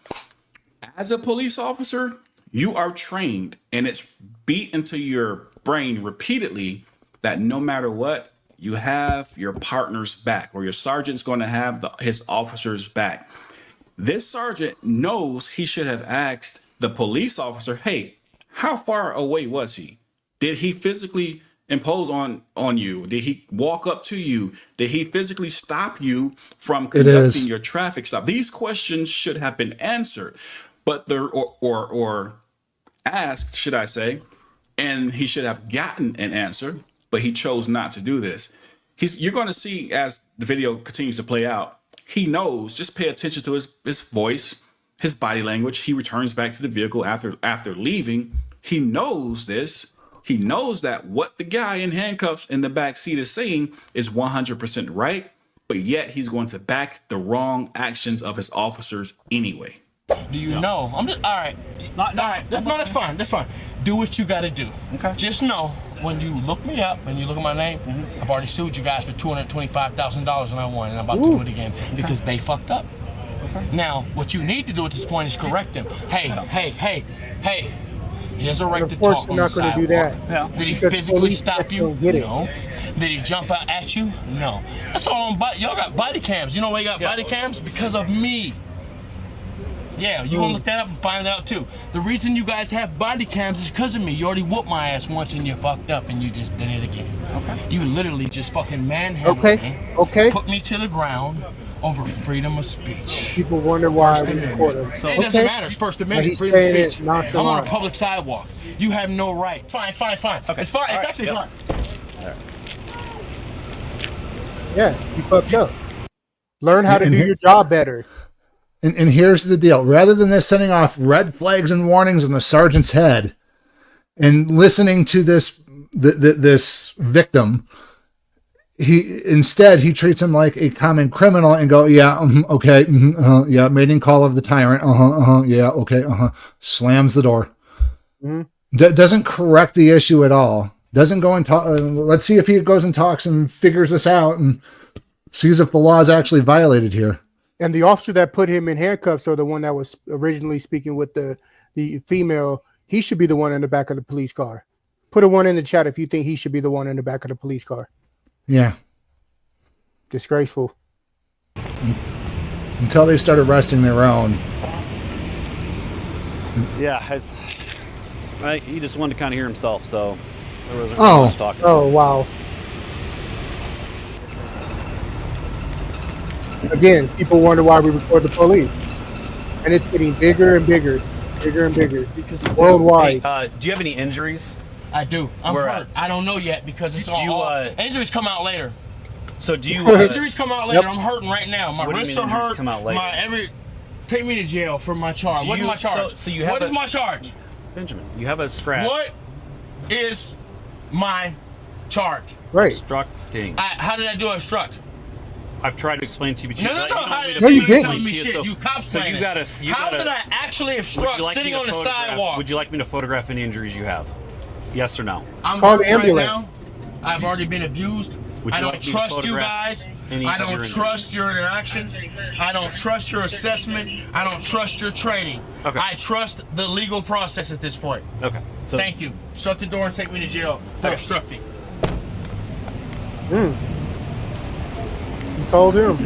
as a police officer, you are trained and it's beat into your brain repeatedly that no matter what, you have your partner's back, or your sergeant's going to have his officer's back. This sergeant knows he should have asked the police officer, hey, how far away was he? Did he physically impose on you? Did he walk up to you? Did he physically stop you from conducting your traffic stop? These questions should have been answered, but or asked, should I say, and he should have gotten an answer, but he chose not to do this. You're going to see as the video continues to play out, he knows, just pay attention to his voice, his body language. He returns back to the vehicle after leaving. He knows this. He knows that what the guy in handcuffs in the back seat is saying is 100% right, but yet he's going to back the wrong actions of his officers anyway. Do you know? I'm just all right. All right. That's fine. That's fine. Do what you got to do. Okay. Just know when you look me up and you look at my name, I've already sued you guys for $225,000 and I won, and I'm about to do it again because they fucked up. Okay. Now, what you need to do at this point is correct them. Hey. He has a right to talk. Of course, we're not going to do that. Yeah. Did he physically stop you? No. Did he jump out at you? No. That's all on body. Y'all got body cams. You know why you got body cams? Because of me. Yeah, you want to look that up and find out too. The reason you guys have body cams is because of me. You already whooped my ass once and you fucked up and you just did it again. Okay. You literally just fucking manhandled me. Okay. Put me to the ground over freedom of speech. People wonder why we record them. It doesn't matter. It's First Amendment, freedom of speech. I'm on a public sidewalk. You have no right. Fine. Okay. It's fine. It's actually fine. Yeah, you fucked up. Learn how to do your job better. And here's the deal. Rather than this sending off red flags and warnings in the sergeant's head and listening to this victim, he treats him like a common criminal and go, okay, mating call of the tyrant, okay, slams the door. Doesn't correct the issue at all. Doesn't go and talk. Let's see if he goes and talks and figures this out and sees if the law is actually violated here. And the officer that put him in handcuffs, or the one that was originally speaking with the female, he should be the one in the back of the police car. Put a 1 in the chat if you think he should be the one in the back of the police car. Yeah. Disgraceful. Until they start arresting their own. Yeah, he just wanted to kind of hear himself, so there wasn't much talking. Oh, wow. Again, people wonder why we record the police. And it's getting bigger and bigger. Worldwide. Hey, do you have any injuries? I do. I'm hurt. I don't know yet because it's all injuries come out later. So do you injuries come out later. I'm hurting right now. My wrists are hurt. Come out later? Take me to jail for my charge. What is my charge? What is my charge? Benjamin, you have a scratch. What is my charge? Right. Obstructing. How did I do obstruct? I've tried to explain to you, but you didn't. You cop playing. How did I actually obstruct sitting on the sidewalk? Would you like me to photograph any injuries you have? Yes or no? I'm call the ambulance. Right now. I've already been abused. I don't trust you guys. I don't trust your interactions. I don't trust your assessment. I don't trust your training. Okay. I trust the legal process at this point. Okay. So, thank you. Shut the door and take me to jail for obstructing. You told him.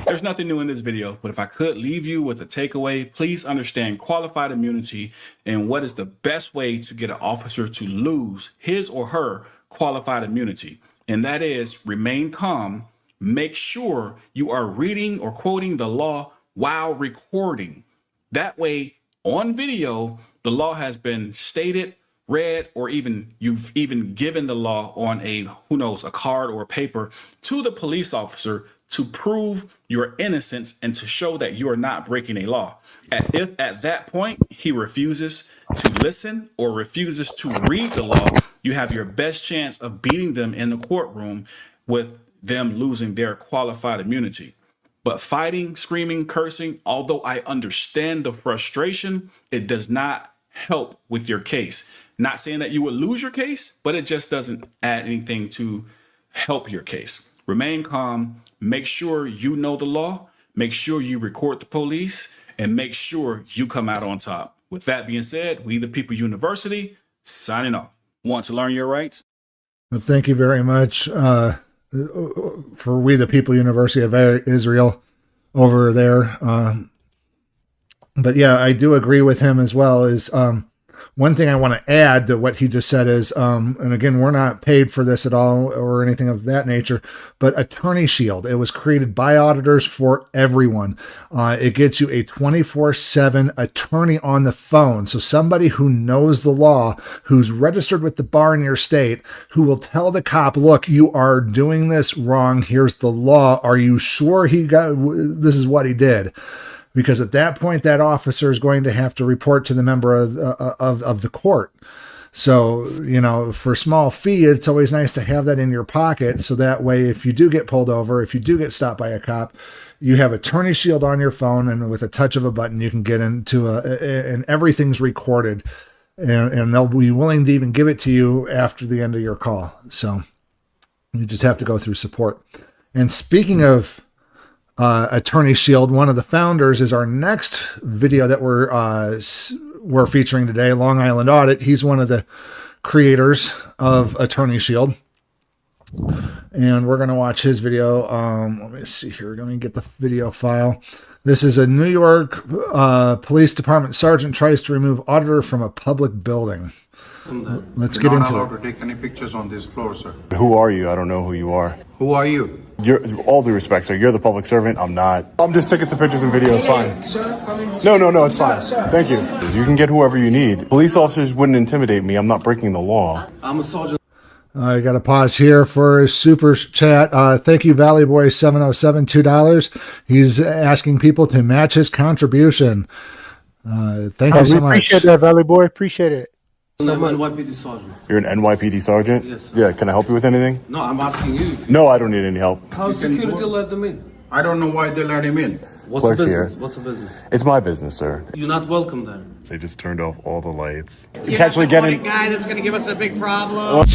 There's nothing new in this video, but if I could leave you with a takeaway, please understand qualified immunity and what is the best way to get an officer to lose his or her qualified immunity. And that is remain calm. Make sure you are reading or quoting the law while recording. That way, on video, the law has been stated read, or even you've even given the law on a, who knows, a card or a paper to the police officer to prove your innocence and to show that you are not breaking a law. If at that point he refuses to listen or refuses to read the law, you have your best chance of beating them in the courtroom with them losing their qualified immunity. But fighting, screaming, cursing, although I understand the frustration, it does not help with your case. Not saying that you would lose your case, but it just doesn't add anything to help your case. Remain calm, make sure you know the law, make sure you record the police, and make sure you come out on top. With that being said, We the People University, signing off. Want to learn your rights? Well, thank you very much for We the People University of Israel over there. But yeah, I do agree with him as well. Is one thing I want to add to what he just said is, and again, we're not paid for this at all or anything of that nature, but Attorney Shield. It was created by auditors for everyone. It gets you a 24/7 attorney on the phone. So somebody who knows the law, who's registered with the bar in your state, who will tell the cop, look, you are doing this wrong. Here's the law. Are you sure this is what he did? Because at that point, that officer is going to have to report to the member of the court. So, for a small fee, it's always nice to have that in your pocket. So that way, if you do get pulled over, if you do get stopped by a cop, you have Attorney Shield on your phone, and with a touch of a button, you can get into and everything's recorded, and they'll be willing to even give it to you after the end of your call. So you just have to go through support. And speaking of Attorney Shield, one of the founders is our next video that we're featuring today, Long Island Audit. He's one of the creators of Attorney Shield, and we're going to watch his video. Let me see here. Let me get the video file. This is a New York Police Department sergeant tries to remove auditor from a public building. Let's get into it. You're not allowed to take any pictures on this floor, sir. Who are you? I don't know who you are. Who are you? You're, all due respect, sir, you're the public servant. I'm not. I'm just taking some pictures and videos. Fine. No, it's fine. Thank you. You can get whoever you need. Police officers wouldn't intimidate me. I'm not breaking the law. I'm a sergeant. I got to pause here for a super chat. Thank you, Valley Boy 707, $2. He's asking people to match his contribution. Thank you so much. Appreciate that, Valley Boy. Appreciate it. I'm an NYPD sergeant. You're an NYPD sergeant? Yes, sir. Yeah, can I help you with anything? No, I'm asking you. No, I don't need any help. How's security let them in? I don't know why they let him in. What's the Clerk's business? here. What's the business? It's my business, sir. You're not welcome there. They just turned off all the lights. You're not the audit guy that's going to give us a big problem.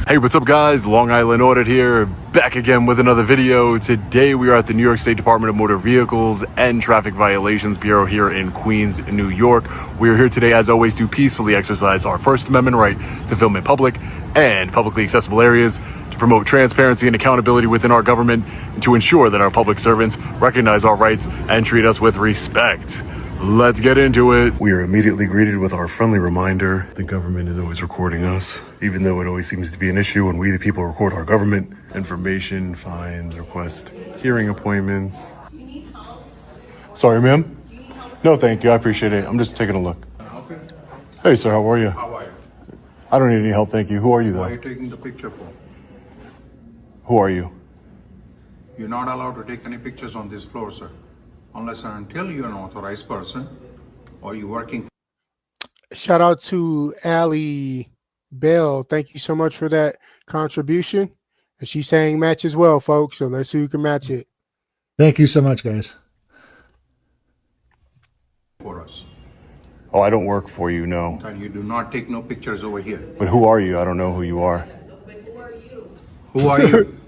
Hey, what's up guys? Long Island Audit here, back again with another video. Today we are at the New York State Department of Motor Vehicles and Traffic Violations Bureau here in Queens, New York. We are here today, as always, to peacefully exercise our First Amendment right to film in public and publicly accessible areas, to promote transparency and accountability within our government, and to ensure that our public servants recognize our rights and treat us with respect. Let's get into it. We are immediately greeted with our friendly reminder. The government is always recording us, even though it always seems to be an issue when we the people record our government. Information, fines, request, hearing appointments. Sorry, ma'am? No, thank you. I appreciate it. I'm just taking a look. Hey, sir, how are you? How are you? I don't need any help, thank you. Who are you, though? Why are you taking the picture for? Who are you? You're not allowed to take any pictures on this floor, sir. Unless and until you're an authorized person or you're working. Shout out to Allie Bell. Thank you so much for that contribution. And she's saying match as well, folks. So let's see who can match it. Thank you so much, guys. For us. Oh, I don't work for you, no. And you do not take no pictures over here. But who are you? I don't know who you are. Who are you?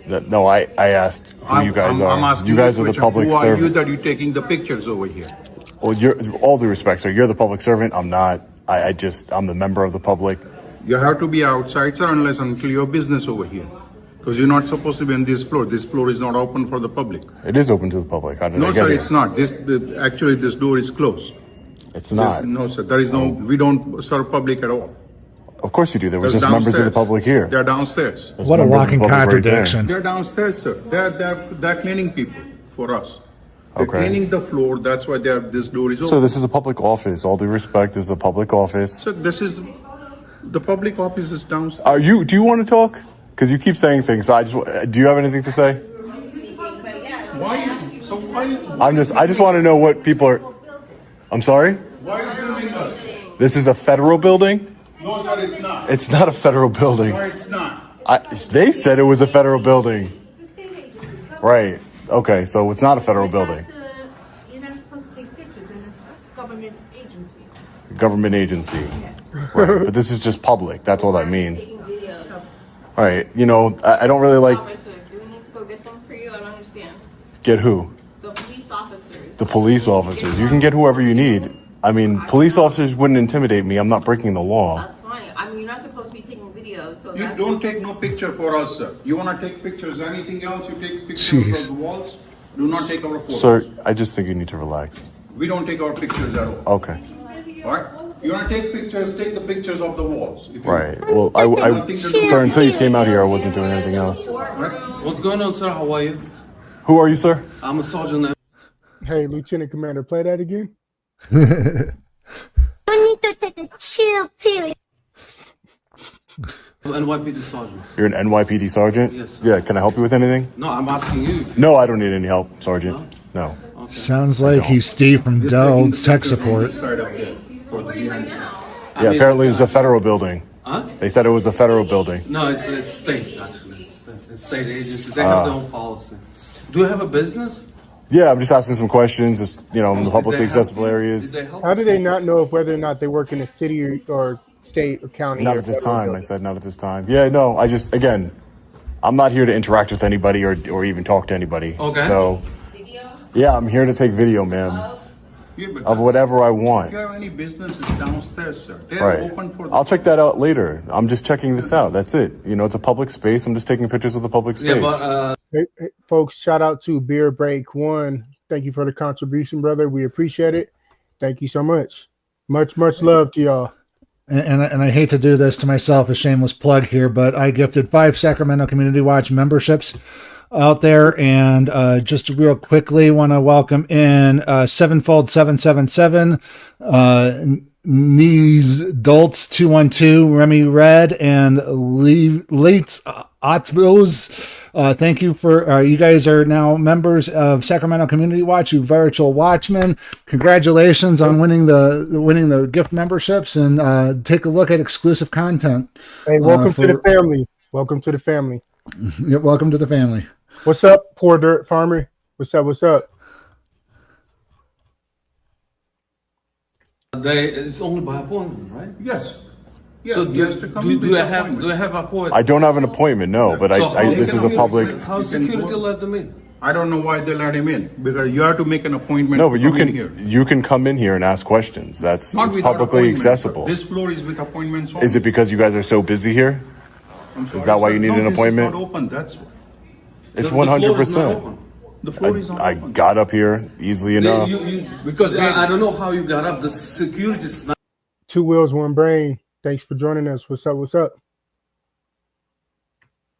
No, I asked who you guys are. I'm asking you guys are the question. public Who are you servant. that you're taking the pictures over here? Well, you're all due respect, sir. You're the public servant. I'm not. I'm the member of the public. You have to be outside, sir, unless until your business over here. Because you're not supposed to be on this floor. This floor is not open for the public. It is open to the public. How did I No, get sir, here? it's not. Actually, this door is closed. It's not. No, sir. There is no. We don't serve public at all. Of course you do. There was They're just members of the downstairs. public here. They're downstairs. There's What a members of the walking public right there. contradiction. They're downstairs, sir. They're cleaning people for us. They're Okay. cleaning the floor. That's why this door is open. So this is a public office. All due respect, this is a public office. So this is the public office is downstairs. Do you want to talk? Because you keep saying things. So do you have anything to say? Why? So why? I just want to know what people are. I'm sorry? Why are you doing this? This is a federal building? No, sir, it's not. It's not a federal building. No, it's not. They said it was a federal building. Right. Okay, so it's not a federal building. You're not supposed to take pictures in this government agency. Government agency. Right. But this is just public. That's all that means. All right. You know, I don't really like. Do we need to go get them for you? I don't understand. Get who? The police officers. The police officers. You can get whoever you need. I mean, police officers wouldn't intimidate me. I'm not breaking the law. That's fine. I mean, you're not supposed to be taking videos. So You don't take no picture for us, sir. You want to take pictures, anything else, you take pictures Jeez. of the walls. Do not take our photos. Sir, I just think you need to relax. We don't take our pictures at all. Okay. All right? You want to take pictures, take the pictures of the walls. If you- Right. Well, sir, until you came out here, I wasn't doing anything else. What's going on, sir? How are you? Who are you, sir? I'm a sergeant. Hey, Lieutenant Commander, play that again. You need to take a chill pill. NYPD sergeant. You're an NYPD sergeant? Yes. Yeah, can I help you with anything? No, I'm asking you. No, I don't need any help, Sergeant. No. Sounds like he's Steve from Dell's tech support. Yeah, apparently it's a federal building. Huh? They said it was a federal building. No, it's state, actually. It's state agency. They have their own policy. Do you have a business? Yeah, I'm just asking some questions, just, you know, in the publicly accessible areas. How do they not know if whether or not they work in a city or state or county? Not or at this federal time. building? I said not at this time. Yeah, no, again, I'm not here to interact with anybody or even talk to anybody. Okay. So, yeah, I'm here to take video, ma'am, Yeah, but of whatever I want. If you have any business, it's downstairs, sir. They're Right. open for I'll check that out later. I'm just checking this out. That's it. You know, it's a public space. I'm just taking pictures of the public space. Hey, folks, shout out to Beer Break One. Thank you for the contribution, brother. We appreciate it. Thank you so much. Much love to y'all. And I hate to do this to myself, a shameless plug here, but I gifted 5 Sacramento Community Watch memberships out there, and just real quickly want to welcome in Sevenfold 777, Knees Dolts 212, Remy Red, and Late Otvils. Thank you for you guys are now members of Sacramento Community Watch, you virtual watchmen. Congratulations on winning the gift memberships, and take a look at exclusive content. Hey, welcome to the family. Welcome to the family. Yeah, welcome to the family. What's up, Poor Dirt Farmer? What's up? It's only by appointment, right? Yes. Yeah, So he has to come do with I the have appointment. appointment? I don't have an appointment, no, but So how this can is a we- public. How You can security go- let them in? I don't know why they let him in, because you have to make an appointment. No, but to come in here. you can come in here and ask questions. Not It's without publicly appointment, sir. accessible. This floor is with appointments only. Is it because you guys are so busy here? I'm sorry, Is that why sir. you need No, an appointment? This is not open, that's why. It's The floor is not 100%. open. The floor is not I open. got up here easily enough. Because I don't know how you got up. The security is not. Two wheels, one brain. Thanks for joining us. What's up?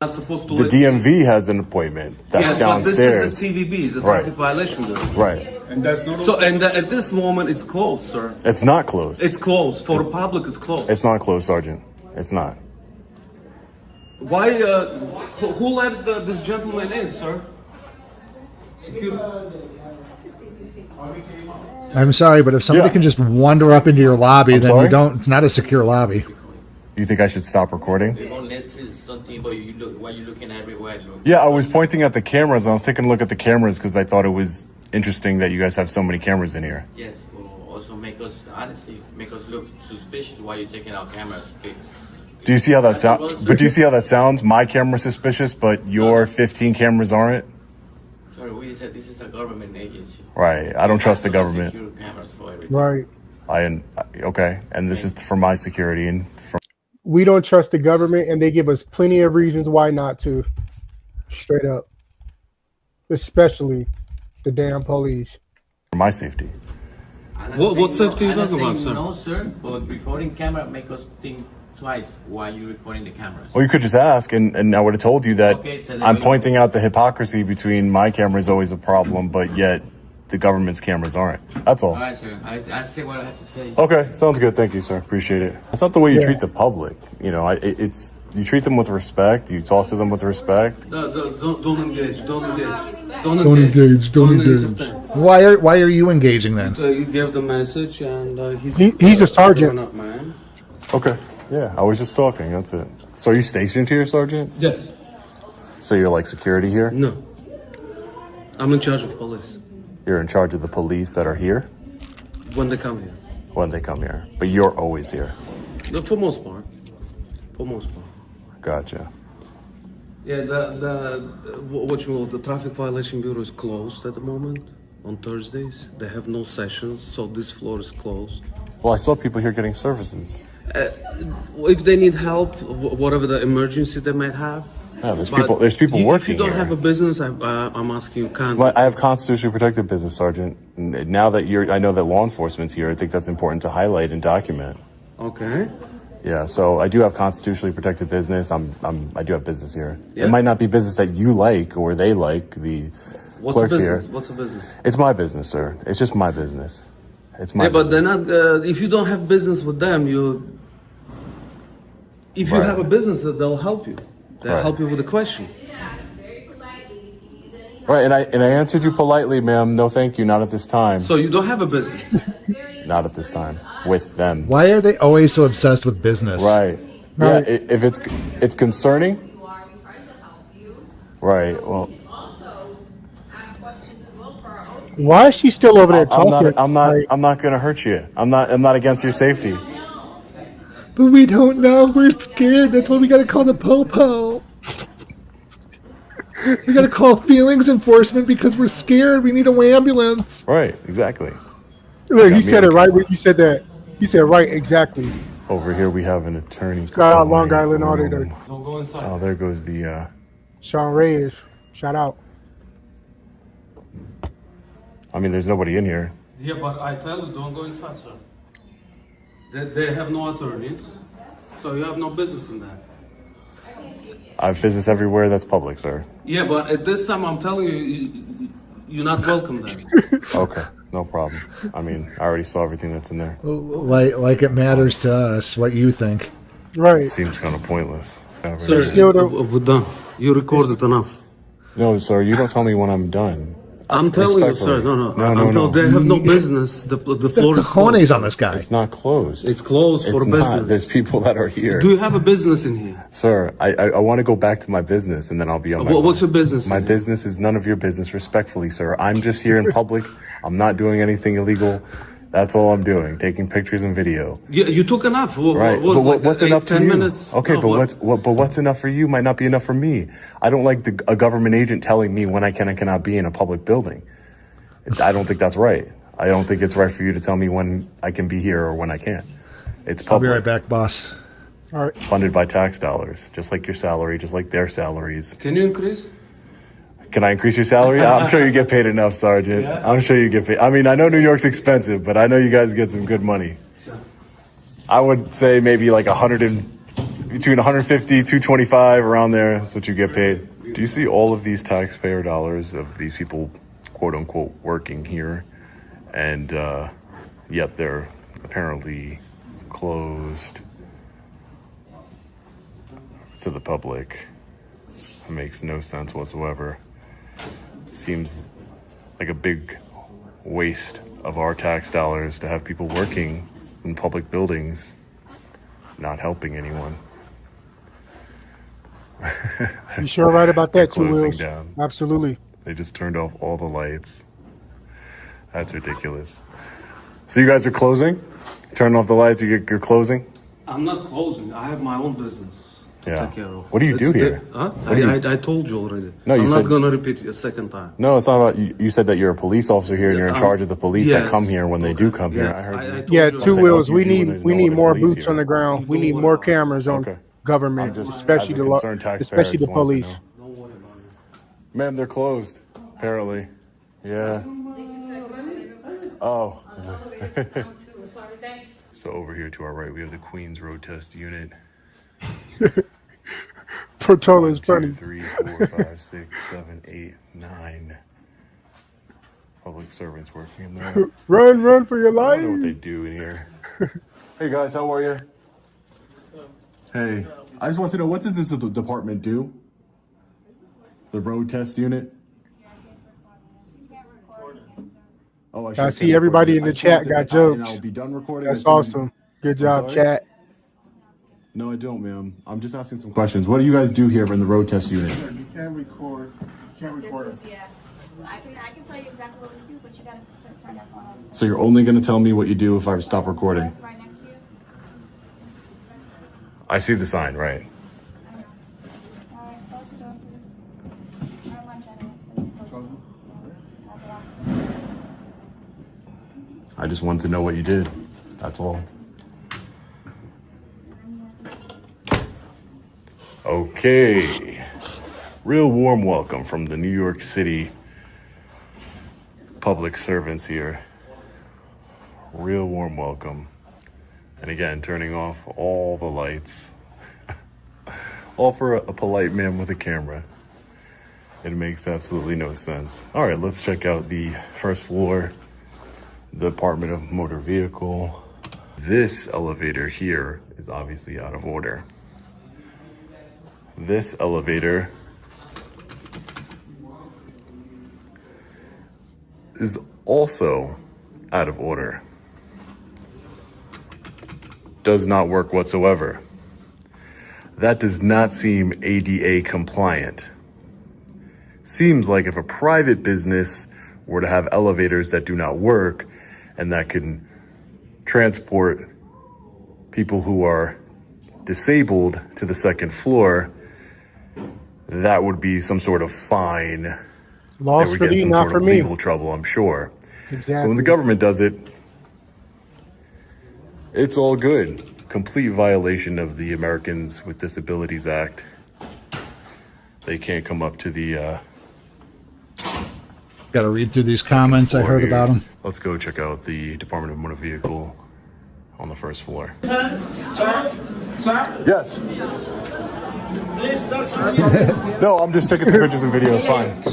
Not supposed to The let- DMV has an appointment that's Yes, but downstairs. This is a TVB, it's a Right. traffic violation. Right. And that's not So, and at this moment, it's closed, sir. It's not closed. It's closed for the public. It's closed. It's not closed, Sergeant. It's not. Why? Who let this gentleman in, sir? Security. I'm sorry, but if somebody can just wander up into your lobby, I'm then sorry? you don't. It's not a secure lobby. You think I should stop recording? Unless it's something, but you look while you're looking everywhere. Yeah, I was pointing at the cameras. And I was taking a look at the cameras because I thought it was interesting that you guys have so many cameras in here. Yes, will also make us look suspicious while you're taking our cameras. Do you see how that sounds? But do you see how that sounds? My camera's suspicious, but your 15 cameras aren't? Sorry, we said this is a government agency. Right. I don't trust the government. Secure cameras for everything. Right. Okay. And this is for my security and for We don't trust the government, and they give us plenty of reasons why not to. Straight up. Especially the damn police. my safety. What safety are you I'm not talking about, saying sir? No, sir. But recording camera make us think twice why you're recording the cameras. Well, you could just ask, and I would have told you that Okay, so then I'm we- pointing out the hypocrisy between my camera is always a problem, but yet the government's cameras aren't. That's all. All right, sir. I say what I have to say. Okay, sounds good. Thank you, sir. Appreciate it. That's not the way you treat the public. You know, it's you treat them with respect. You talk to them with respect. Don't engage. Don't engage. Don't engage. Why are you engaging then? You give the message, and he's a sergeant. Up, man. Okay. Yeah, I was just talking. That's it. So are you stationed here, Sergeant? Yes. So you're like security here? No. I'm in charge of police. You're in charge of the police that are here? When they come here. When they come here. But you're always here. For most part. For most part. Gotcha. Yeah, the Traffic Violation Bureau is closed at the moment on Thursdays. They have no sessions, so this floor is closed. Well, I saw people here getting services. If they need help, whatever the emergency they might have. Yeah, there's people working here. If you don't have a business, I'm asking you kindly. Well, I have constitutionally protected business, Sergeant. Now that I know that law enforcement's here, I think that's important to highlight and document. Okay. Yeah, so I do have constitutionally protected business. I do have business here. Yeah. It might not be business that you like or they like, the clerks here. What's the business? It's my business, sir. It's just my business. It's my but business. they're not. If you don't have business with them, if you have a business, they'll help you. They'll help you with the question. Right, and I answered you politely, ma'am. No, thank you. Not at this time. So you don't have a business. Not at this time. With them. Why are they always so obsessed with business? Right. Yeah. If it's concerning. Right. Well. Why is she still over there talking? I'm not going to hurt you. I'm not against your safety. But we don't know. We're scared. That's why we got to call the po-po. We got to call feelings enforcement because we're scared. We need an ambulance. Right. Exactly. Look, he said it right when you said that. He said right exactly. Over here we have an attorney. Shout out Long Island Auditor. Don't go inside. Oh, there goes the. Sean Reyes. Shout out. I mean, there's nobody in here. Yeah, but I tell you, don't go inside, sir. They have no attorneys, so you have no business in that. I have business everywhere that's public, sir. Yeah, but at this time, I'm telling you, you're not welcome there. Okay, no problem. I mean, I already saw everything that's in there. Like it matters to us what you think. Right. It seems kind of pointless. Sir, we're done. You recorded enough. No, sir, you don't tell me when I'm done. I'm telling you, sir. No. They have no business. The floor is closed. On this guy. It's not closed. It's closed for business. There's people that are here. Do you have a business in here? Sir, I want to go back to my business and then I'll be on my way. What's your business? My business is none of your business, respectfully, sir. I'm just here in public. I'm not doing anything illegal. That's all I'm doing, taking pictures and video. You took enough. Right. But what's enough to 10 you? minutes? Okay, No, but what's enough for you might not be enough for me. I don't like a government agent telling me when I can and cannot be in a public building. I don't think that's right. I don't think it's right for you to tell me when I can be here or when I can't. It's public. I'll be right back, boss. All right. Funded by tax dollars, just like your salary, just like their salaries. Can you increase? Can I increase your salary? I'm sure you get paid enough, Sergeant. Yeah. I'm sure you get paid. I mean, I know New York's expensive, but I know you guys get some good money. I would say maybe like between 150, 225, around there. That's what you get paid. Do you see all of these taxpayer dollars of these people, quote unquote, working here, and yet they're apparently closed to the public? It makes no sense whatsoever. Seems like a big waste of our tax dollars to have people working in public buildings, not helping anyone. You sure right about that, Two Closing Wheels. down. Absolutely. They just turned off all the lights. That's ridiculous. So you guys are closing? Turning off the lights, you're closing? I'm not closing. I have my own business. Yeah. Take care of. What do you do here? I told you already. No, I'm you not said- going to repeat it a second time. No, it's not about you. You said that you're a police officer here and you're in charge of the police that come here when they do come here. I heard you. Yeah, told Two you. Wheels. what We you do when need there's we no need other more police boots here. on the ground. We need more cameras on Okay. government, I'm just, especially as a the concerned taxpayer, especially I the just wanted to police. know. Ma'am, they're closed, apparently. Yeah. Oh. So over here to our right, we have the Queens Road Test Unit. Portola is 1, funny. 2, 3, 4, 5, 6, 7, 8, 9. public servants working in there. Run for your I don't know what life. they do in here. Hey guys, how are you? Hey, I just want to know, what does this department do? The road test unit? Oh, I see everybody in the chat got jokes. I'll be done recording. That's awesome. Good job, chat. No, I don't, ma'am. I'm just asking some questions. What do you guys do here in the road test unit? You can't record. You can't record it. Yeah. I can tell you exactly what we do, but you gotta turn that phone off. So you're only going to tell me what you do if I stop recording? Right next to you. I see the sign, right? All right, close the door, please. Our lunch anyway, so you can close it. I just wanted to know what you did. That's all. Okay. Real warm welcome from the New York City public servants here. Real warm welcome. And again, turning off all the lights. All for a polite man with a camera. It makes absolutely no sense. All right, let's check out the first floor, the Department of Motor Vehicle. This elevator here is obviously out of order. This elevator is also out of order. Does not work whatsoever. That does not seem ADA compliant. Seems like if a private business were to have elevators that do not work and that can transport people who are disabled to the second floor, that would be some sort of fine. Loss They for would get thee, some not sort for of me. legal trouble, I'm sure. Exactly. But when the government does it, it's all good. Complete violation of the Americans with Disabilities Act. They can't come up to the Got to read through these comments. I heard here. about them. Let's go check out the Department of Motor Vehicle on the first floor. Sir? Sir? Yes. Please, sir. No, I'm just taking some pictures and videos. Fine.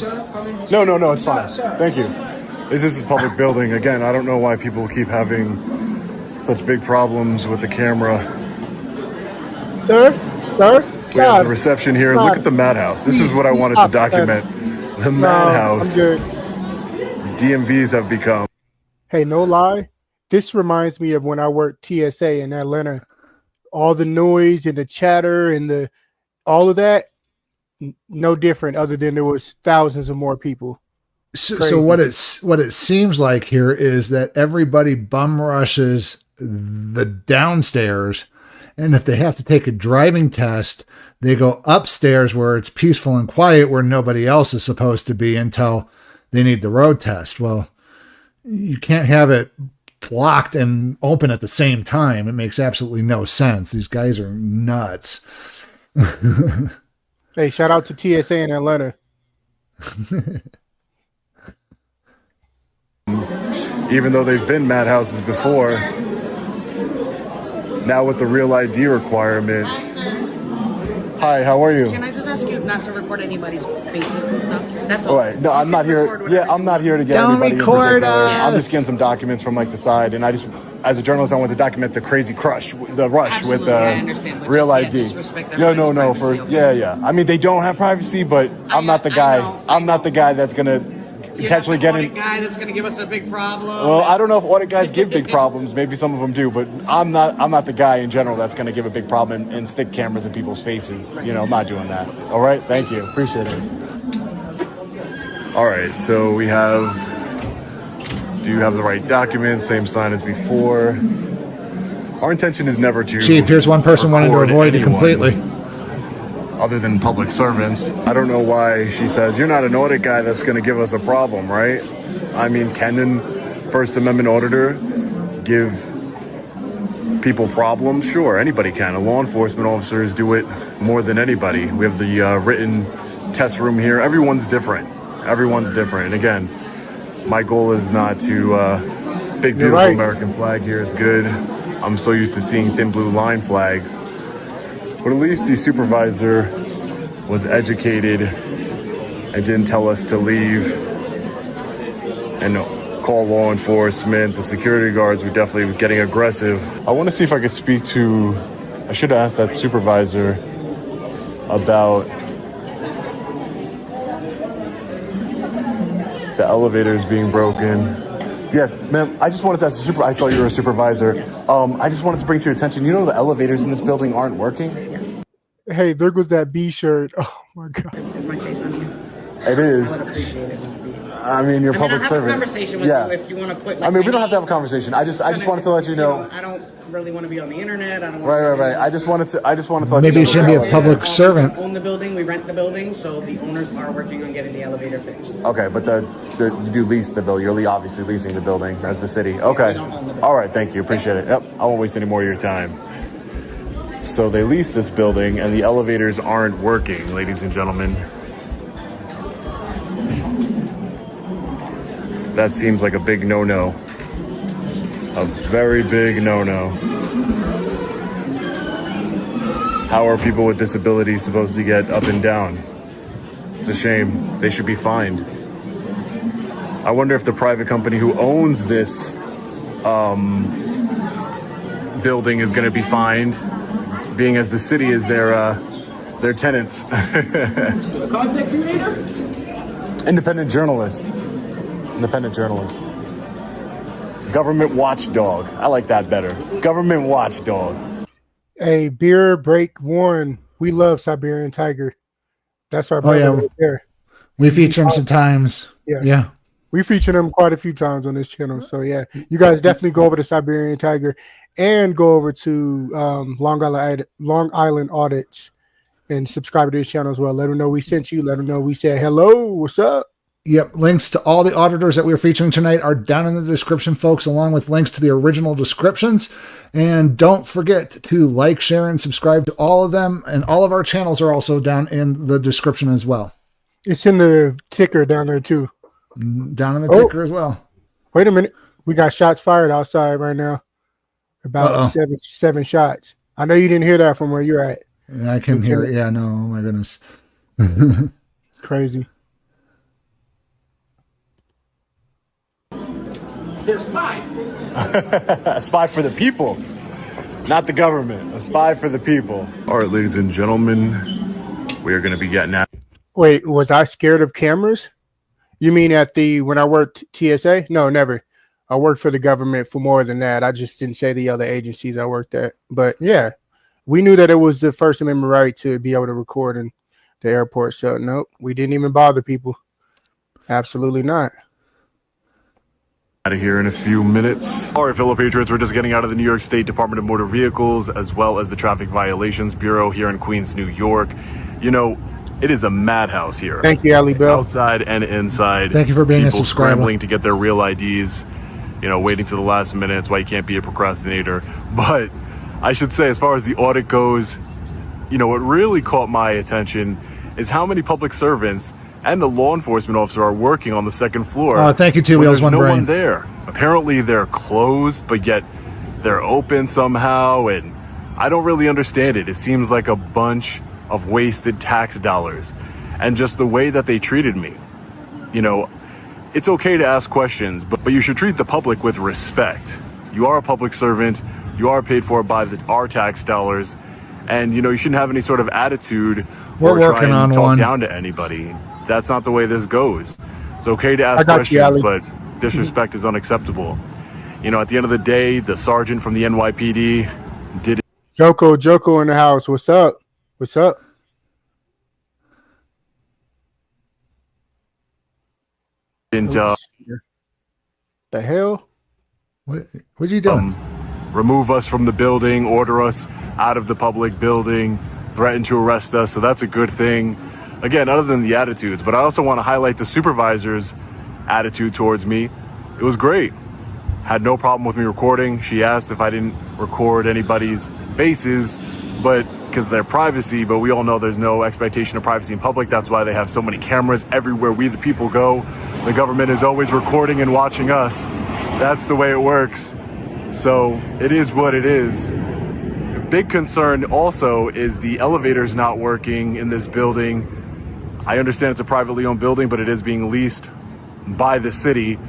No, it's fine. Thank you. This is a public building. Again, I don't know why people keep having such big problems with the camera. Sir? We have the reception here. Look at the madhouse. This is what I wanted to document. The madhouse. I'm good. DMVs have become. Hey, no lie. This reminds me of when I worked TSA in Atlanta. All the noise and the chatter and all of that, no different other than there was thousands of more people. So what it seems like here is that everybody bum rushes the downstairs, and if they have to take a driving test, they go upstairs where it's peaceful and quiet, where nobody else is supposed to be until they need the road test. Well, you can't have it blocked and open at the same time. It makes absolutely no sense. These guys are nuts. Hey, shout out to TSA in Atlanta. Even though they've been madhouses before, now with the real ID requirement. Hi, how are you? Can I just ask you not to record anybody's faces and stuff? That's all. All right. No, I'm not here. Yeah, I'm not here to get Don't anybody in record particular. us. I'm just getting some documents from like the side, and I just, as a journalist, I want to document the crazy rush with Absolutely, I understand, but real just, ID. just respect No, everybody's for privacy, okay? yeah. I mean, they don't have privacy, but I'm not the guy. I'm not the guy that's gonna intentionally get in. Guy that's going to give us a big problem. Well, I don't know if audit guys give big problems. Maybe some of them do, but I'm not the guy in general that's going to give a big problem and stick cameras in people's faces. You know, I'm not doing that. All right, thank you, appreciate it. All right, so we have. Do you have the right documents? Same sign as before. Our intention is never to. Chief, here's one person wanting to avoid you completely. Other than public servants. I don't know why she says, you're not an audit guy that's going to give us a problem, right? I mean, can an First Amendment auditor give people problems? Sure, anybody can. Law enforcement officers do it more than anybody. We have the written test room here. Everyone's different. Everyone's different. And again, my goal is not to, big, beautiful American flag here. It's good. I'm so used to seeing thin blue line flags. But at least the supervisor was educated and didn't tell us to leave and call law enforcement. The security guards were definitely getting aggressive. I want to see if I could speak to, I should have asked that supervisor about the elevators being broken. Yes, ma'am, I just wanted to ask I saw you were a supervisor. Yes. I just wanted to bring to your attention, you know the elevators in this building aren't working? Yes. Hey, there goes that B shirt. Oh my God. Is my face on here? It is. I would appreciate it. I mean, you're a public I'll have servant. a conversation with you if you want to put. Like, I mean, we don't have to have a conversation. I just wanted to let you know. I don't really want to be on the internet. I don't. Right. I just wanted to let Maybe you know. you shouldn't be a public servant. We own the building. We rent the building, so the owners are working on getting the elevator fixed. Okay, but you do lease the building. You're obviously leasing the building as the city. Okay. All right. Thank you. Appreciate it. Yep. I won't waste any more of your time. So they lease this building, and the elevators aren't working, ladies and gentlemen. That seems like a big no-no. A very big no-no. How are people with disabilities supposed to get up and down? It's a shame. They should be fined. I wonder if the private company who owns this building is going to be fined, being as the city is their tenants. Content creator? Independent journalist. Government watchdog. I like that better. Government watchdog. Hey, beer break one. We love Siberian Tiger. That's our brother right there. We feature him sometimes. Yeah. We feature him quite a few times on this channel. So yeah, you guys definitely go over to Siberian Tiger and go over to Long Island Audits and subscribe to his channel as well. Let them know we sent you. Let them know we said hello. What's up? Yep. Links to all the auditors that we are featuring tonight are down in the description, folks, along with links to the original descriptions. And don't forget to like, share, and subscribe to all of them. And all of our channels are also down in the description as well. It's in the ticker down there too. Down in the ticker as well. Wait a minute. We got shots fired outside right now. About seven shots. I know you didn't hear that from where you're at. I can hear it. Yeah, no. Oh my goodness. Crazy. They're a spy. A spy for the people, not the government. A spy for the people. All right, ladies and gentlemen, we are going to be getting at. Wait, was I scared of cameras? You mean when I worked TSA? No, never. I worked for the government for more than that. I just didn't say the other agencies I worked at. But yeah, we knew that it was the First Amendment right to be able to record in the airport. So nope, we didn't even bother people. Absolutely not. Out of here in a few minutes. All right, fellow patriots, we're just getting out of the New York State Department of Motor Vehicles, as well as the Traffic Violations Bureau here in Queens, New York. You know, it is a madhouse here. Thank you, Ali Bell. Outside and inside. Thank you for being a People subscriber. scrambling to get their real IDs, you know, waiting to the last minute. It's why you can't be a procrastinator. But I should say, as far as the audit goes, you know, what really caught my attention is how many public servants and the law enforcement officer are working on the second floor. Oh, thank you, Two when Wheels, there's One no Brain. one there. Apparently they're closed, but yet they're open somehow, and I don't really understand it. It seems like a bunch of wasted tax dollars, and just the way that they treated me. You know, it's okay to ask questions, but you should treat the public with respect. You are a public servant. You are paid for by our tax dollars, and you know you shouldn't have any sort of attitude or try and talk down to anybody. That's not the way this goes. It's okay to ask questions, but disrespect is unacceptable. You know, at the end of the day, the sergeant from the NYPD did it. Joko in the house. What's up? What's up? The hell? What are you doing? Remove us from the building, order us out of the public building, threaten to arrest us. So that's a good thing. Again, other than the attitudes, but I also want to highlight the supervisor's attitude towards me. It was great. Had no problem with me recording. She asked if I didn't record anybody's faces, but because of their privacy, but we all know there's no expectation of privacy in public. That's why they have so many cameras everywhere we the people go. The government is always recording and watching us. That's the way it works. So it is what it is. A big concern also is the elevators not working in this building. I understand it's a privately owned building, but it is being leased by the city.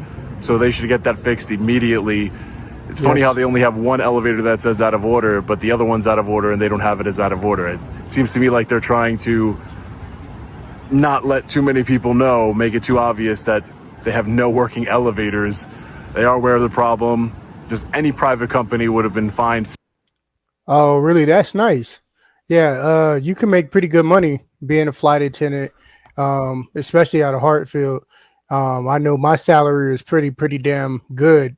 So they should get that fixed immediately. It's funny how they only have one elevator that says out of order, but the other one's out of order and they don't have it as out of order. It seems to me like they're trying to not let too many people know, make it too obvious that they have no working elevators. They are aware of the problem. Just any private company would have been fine. Oh, really? That's nice. Yeah, you can make pretty good money being a flight attendant, especially out of Hartfield. I know my salary is pretty damn good.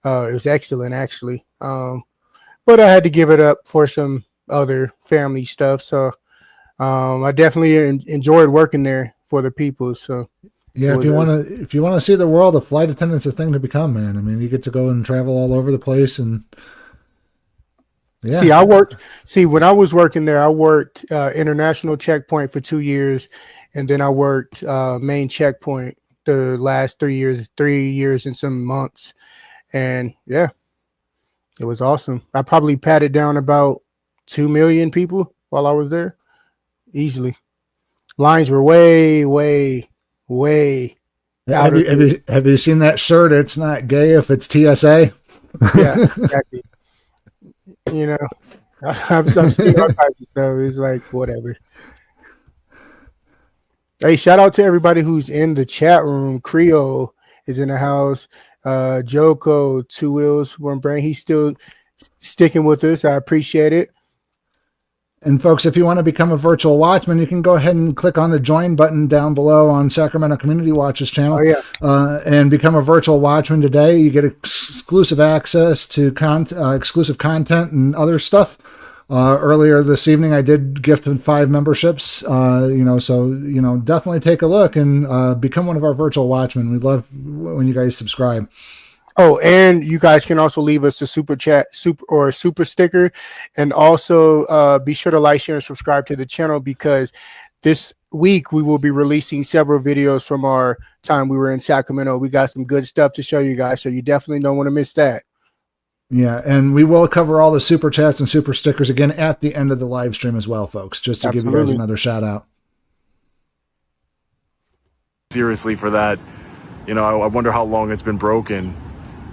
It was excellent, actually. But I had to give it up for some other family stuff. So I definitely enjoyed working there for the people. So yeah, if you want to see the world, a flight attendant's a thing to become, man. I mean, you get to go and travel all over the place, and yeah. When I was working there, I worked international checkpoint for 2 years, and then I worked main checkpoint the last 3 years and some months. And yeah, it was awesome. I probably patted down about 2 million people while I was there. Easily. Lines were way Have you seen that shirt? It's not gay if it's TSA. Yeah, exactly. You know, I've seen all kinds of stuff. It's like whatever. Hey, shout out to everybody who's in the chat room. Creole is in the house. Joko, Two Wheels, One Brain. He's still sticking with us. I appreciate it. And folks, if you want to become a virtual watchman, you can go ahead and click on the join button down below on Sacramento Community Watch's channel. And become a virtual watchman today. You get exclusive access to exclusive content and other stuff. Earlier this evening, I did gift 5 memberships. So definitely take a look and become one of our virtual watchmen. We love when you guys subscribe. Oh, and you guys can also leave us a super chat, super sticker, and also be sure to like, share, and subscribe to the channel, because this week we will be releasing several videos from our time we were in Sacramento. We got some good stuff to show you guys, so you definitely don't want to miss that. Yeah, and we will cover all the super chats and super stickers again at the end of the live stream as well, folks, just to give you guys another shout out. Seriously for that, I wonder how long it's been broken.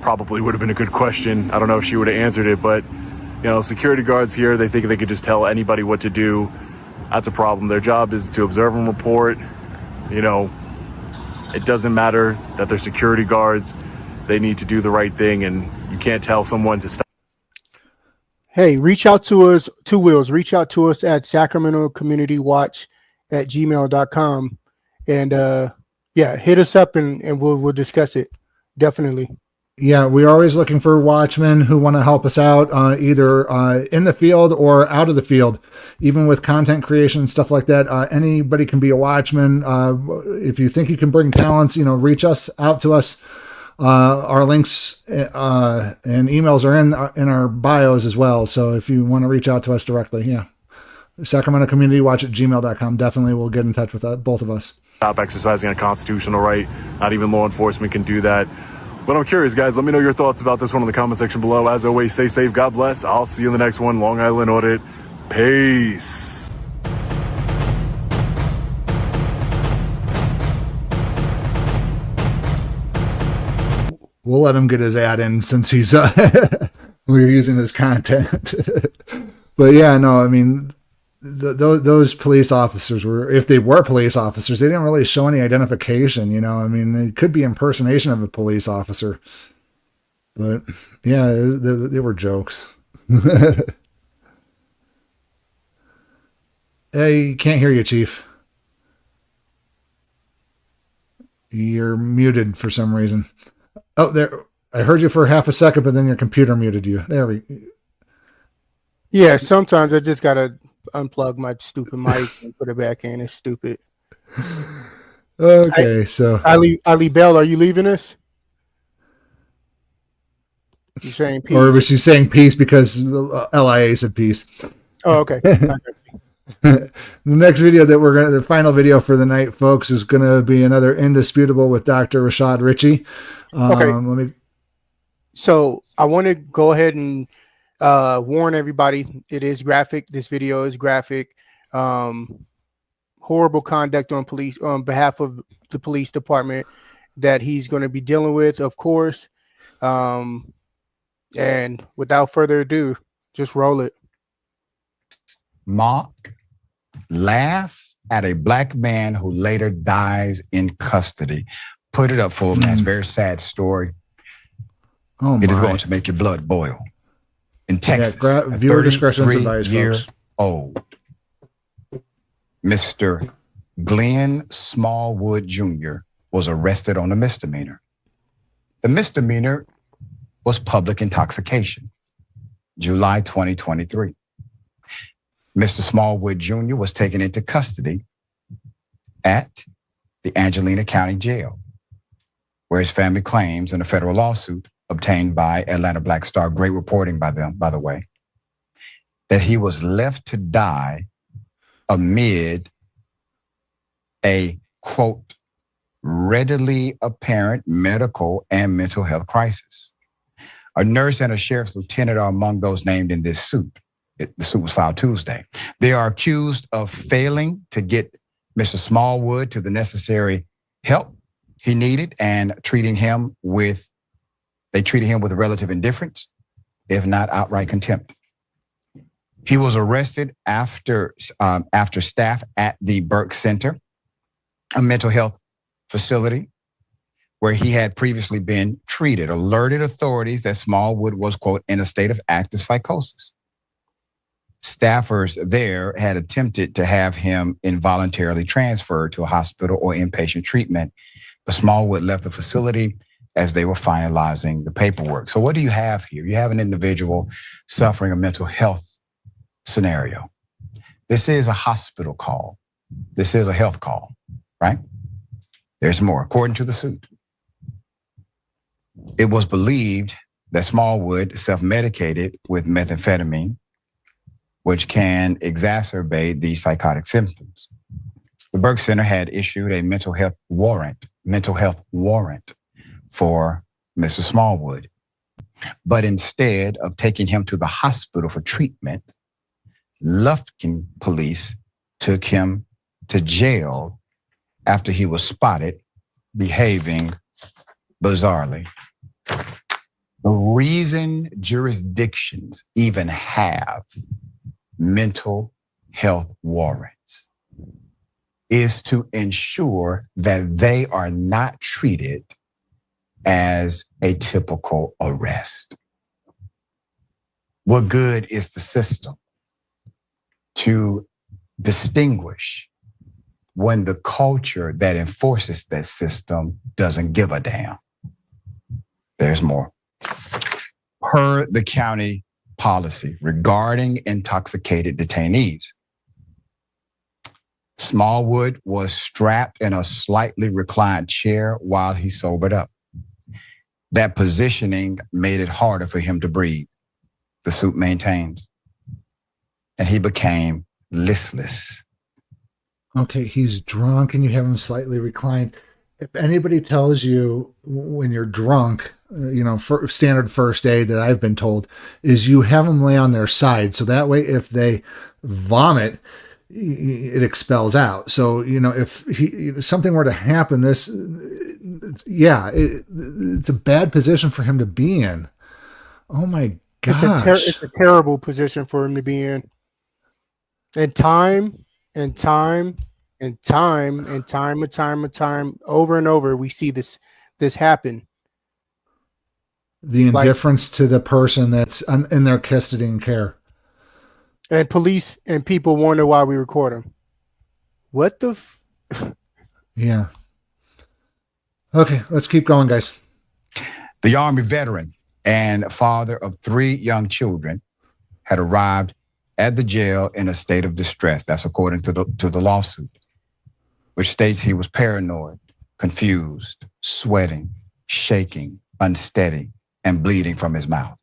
Probably would have been a good question. I don't know if she would have answered it, but security guards here, they think they could just tell anybody what to do. That's a problem. Their job is to observe and report. It doesn't matter that they're security guards. They need to do the right thing, and you can't tell someone to stop. Hey, reach out to us, Two Wheels. Reach out to us at Sacramento Community Watch at gmail.com. And hit us up and we'll discuss it. Definitely. Yeah, we're always looking for watchmen who want to help us out, either in the field or out of the field, even with content creation and stuff like that. Anybody can be a watchman. If you think you can bring talents, reach us out to us. Our links and emails are in our bios as well. So if you want to reach out to us directly, Sacramento Community Watch at gmail.com. Definitely we'll get in touch with both of us. Stop exercising a constitutional right. Not even law enforcement can do that. But I'm curious, guys. Let me know your thoughts about this one in the comment section below. As always, stay safe. God bless. I'll see you in the next one. Long Island Audit. Peace. We'll let him get his ad in since he's we're using his content. But yeah, no, I mean, those police officers were, if they were police officers, they didn't really show any identification, I mean, it could be impersonation of a police officer, but yeah, they were jokes. Hey, can't hear you, Chief. You're muted for some reason. Oh, there, I heard you for half a second, but then your computer muted you. There we go. Yeah, sometimes I just gotta unplug my stupid mic and put it back in. It's stupid. Okay, so Ali Bell, are you leaving us? You saying peace? Or was she saying peace because LIA said peace? Oh, okay. The next video that the final video for the night, folks, is gonna be another Indisputable with Dr. Rashad Ritchie. Okay. So I want to go ahead and warn everybody, it is graphic. This video is graphic. Horrible conduct on behalf of the police department, that he's going to be dealing with, of course. And without further ado, just roll it. Mock, laugh at a black man who later dies in custody. Put it up for me. It's a very sad story. Oh, it is going to make your blood boil. In Texas, viewer discretion is advised, folks. Old Mr. Glenn Smallwood Jr. was arrested on a misdemeanor. The misdemeanor was public intoxication, July 2023. Mr. Smallwood Jr. was taken into custody at the Angelina County Jail, where his family claims in a federal lawsuit obtained by Atlanta Black Star, great reporting by them, by the way, that he was left to die amid a, quote, readily apparent medical and mental health crisis. A nurse and a sheriff's lieutenant are among those named in this suit. The suit was filed Tuesday. They are accused of failing to get Mr. Smallwood to the necessary help he needed and treated him with relative indifference, if not outright contempt. He was arrested after staff at the Burke Center, a mental health facility where he had previously been treated, alerted authorities that Smallwood was, quote, in a state of active psychosis. Staffers there had attempted to have him involuntarily transferred to a hospital or inpatient treatment, but Smallwood left the facility as they were finalizing the paperwork. So what do you have here? You have an individual suffering a mental health scenario. This is a hospital call. This is a health call, right? There's more. According to the suit, it was believed that Smallwood self-medicated with methamphetamine, which can exacerbate the psychotic symptoms. The Burke Center had issued a mental health warrant for Mr. Smallwood. But instead of taking him to the hospital for treatment, Lufkin police took him to jail after he was spotted behaving bizarrely. The reason jurisdictions even have mental health warrants is to ensure that they are not treated as a typical arrest. What good is the system to distinguish when the culture that enforces that system doesn't give a damn? There's more. Per the county policy regarding intoxicated detainees, Smallwood was strapped in a slightly reclined chair while he sobered up. That positioning made it harder for him to breathe, the suit maintains, and he became listless. Okay, he's drunk and you have him slightly reclined. If anybody tells you when you're drunk, for standard first aid that I've been told is you have them lay on their side. So that way, if they vomit, it expels out. So, if something were to happen, it's a bad position for him to be in. Oh my gosh. It's a terrible position for him to be in. And time, over and over, we see this happen. The indifference to the person that's in their custody and care. And police and people wonder why we record them. What the? Yeah. Okay, let's keep going, guys. The Army veteran and father of 3 young children had arrived at the jail in a state of distress. That's according to the lawsuit, which states he was paranoid, confused, sweating, shaking, unsteady, and bleeding from his mouth.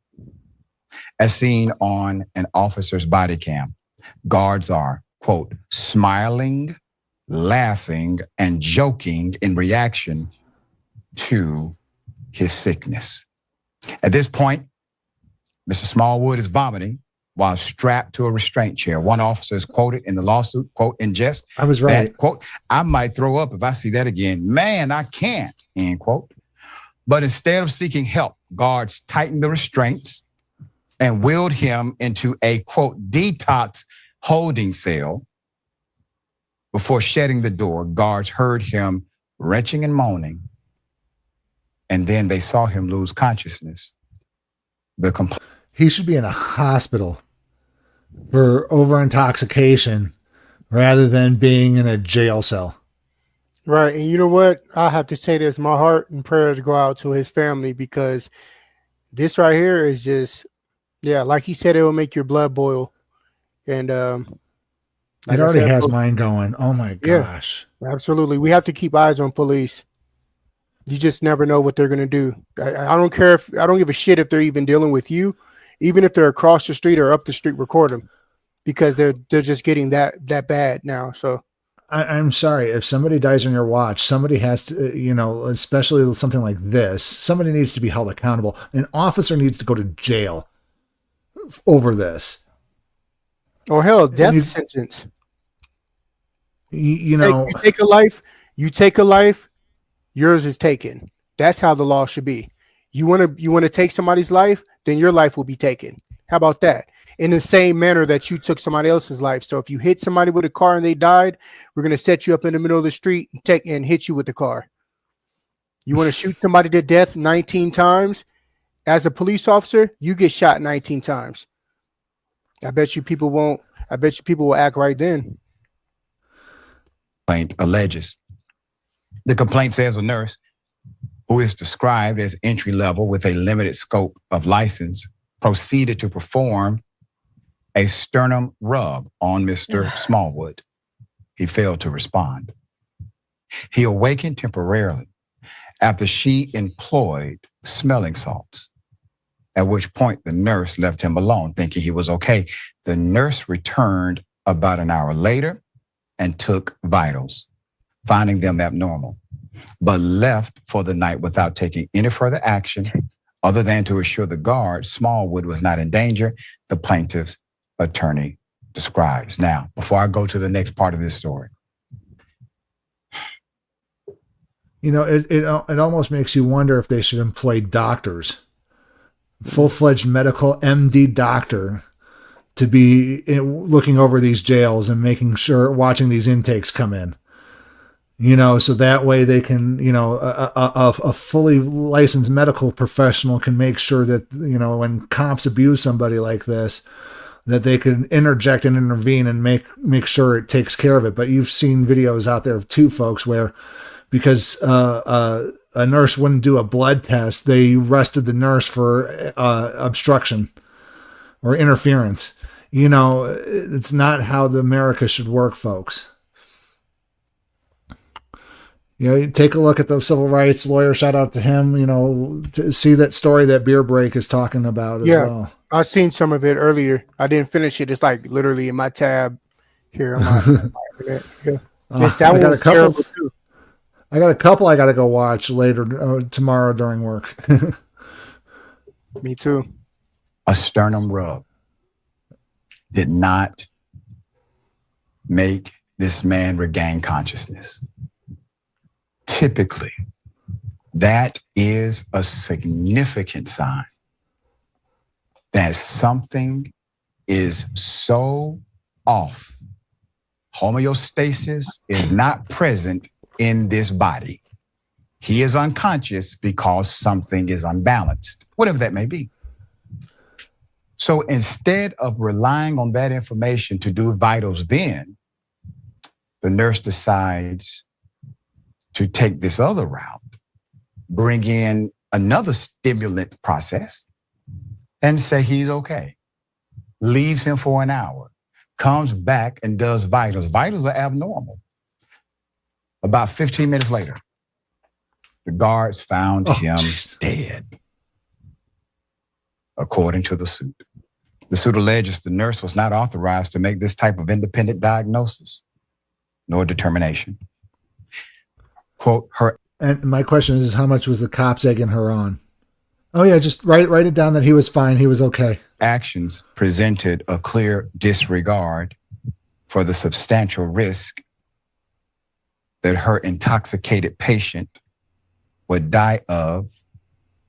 As seen on an officer's body cam, guards are, quote, smiling, laughing, and joking in reaction to his sickness. At this point, Mr. Smallwood is vomiting while strapped to a restraint chair. One officer is quoted in the lawsuit, quote, in jest. I was right. That, quote, I might throw up if I see that again. Man, I can't, end quote. But instead of seeking help, guards tightened the restraints and wheeled him into a, quote, detox holding cell. Before shutting the door, guards heard him retching and moaning, and then they saw him lose consciousness. He should be in a hospital for over intoxication rather than being in a jail cell. Right. And you know what? I have to say this, my heart and prayers go out to his family, because this right here is just, yeah, like he said, it will make your blood boil. And it already has mine going. Oh my gosh. Yeah, absolutely. We have to keep eyes on police. You just never know what they're going to do. I don't care if, I don't give a shit if they're even dealing with you, even if they're across the street or up the street, record them, because they're just getting that bad now. So I'm sorry, if somebody dies on your watch, somebody has to, you know, especially something like this, somebody needs to be held accountable. An officer needs to go to jail over this. Or hell, death sentence. You know, you take a life, yours is taken. That's how the law should be. You want to take somebody's life, then your life will be taken. How about that? In the same manner that you took somebody else's life. So if you hit somebody with a car and they died, we're going to set you up in the middle of the street and hit you with the car. You want to shoot somebody to death 19 times? As a police officer, you get shot 19 times. I bet you people will act right then. Complaint alleges. The complaint says a nurse, who is described as entry level with a limited scope of license, proceeded to perform a sternum rub on Mr. Smallwood. He failed to respond. He awakened temporarily after she employed smelling salts, at which point the nurse left him alone, thinking he was okay. The nurse returned about an hour later and took vitals, finding them abnormal, but left for the night without taking any further action other than to assure the guard Smallwood was not in danger, the plaintiff's attorney describes. Now, before I go to the next part of this story, you know, it almost makes you wonder if they should employ doctors, full-fledged medical MD doctor, to be looking over these jails and making sure, watching these intakes come in, you know, so that way they can, you know, a fully licensed medical professional can make sure that, you know, when cops abuse somebody like this, that they can interject and intervene and make sure it takes care of it. But you've seen videos out there of two folks where, because a nurse wouldn't do a blood test, they arrested the nurse for obstruction or interference. You know, it's not how the America should work, folks. You know, you take a look at the civil rights lawyer, shout out to him, you know, to see that story that Beer Break is talking about as well. I've seen some of it earlier. I didn't finish it. It's like literally in my tab here. On my internet. That I got a was couple. terrible too. I got a couple I got to go watch later tomorrow during work. Me too. A sternum rub did not make this man regain consciousness. Typically, that is a significant sign that something is so off. Homeostasis is not present in this body. He is unconscious because something is unbalanced, whatever that may be. So instead of relying on that information to do vitals, then the nurse decides to take this other route, bring in another stimulant process, and say he's okay. Leaves him for an hour, comes back and does vitals. Vitals are abnormal. About 15 minutes later, the guards found him dead, according to the suit. The suit alleges the nurse was not authorized to make this type of independent diagnosis nor determination. Quote, her. And my question is, how much was the cops egging her on? Oh yeah, just write it down that he was fine. He was okay. Actions presented a clear disregard for the substantial risk that her intoxicated patient would die of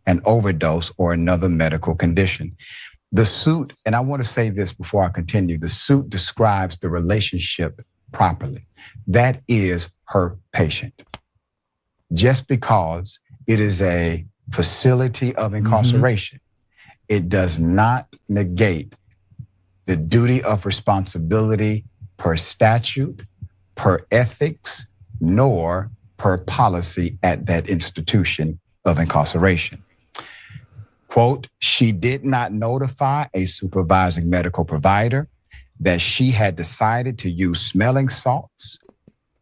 an overdose or another medical condition. The suit, and I want to say this before I continue, the suit describes the relationship properly. That is her patient. Just because it is a facility of incarceration, it does not negate the duty of responsibility per statute, per ethics, nor per policy at that institution of incarceration. Quote, she did not notify a supervising medical provider that she had decided to use smelling salts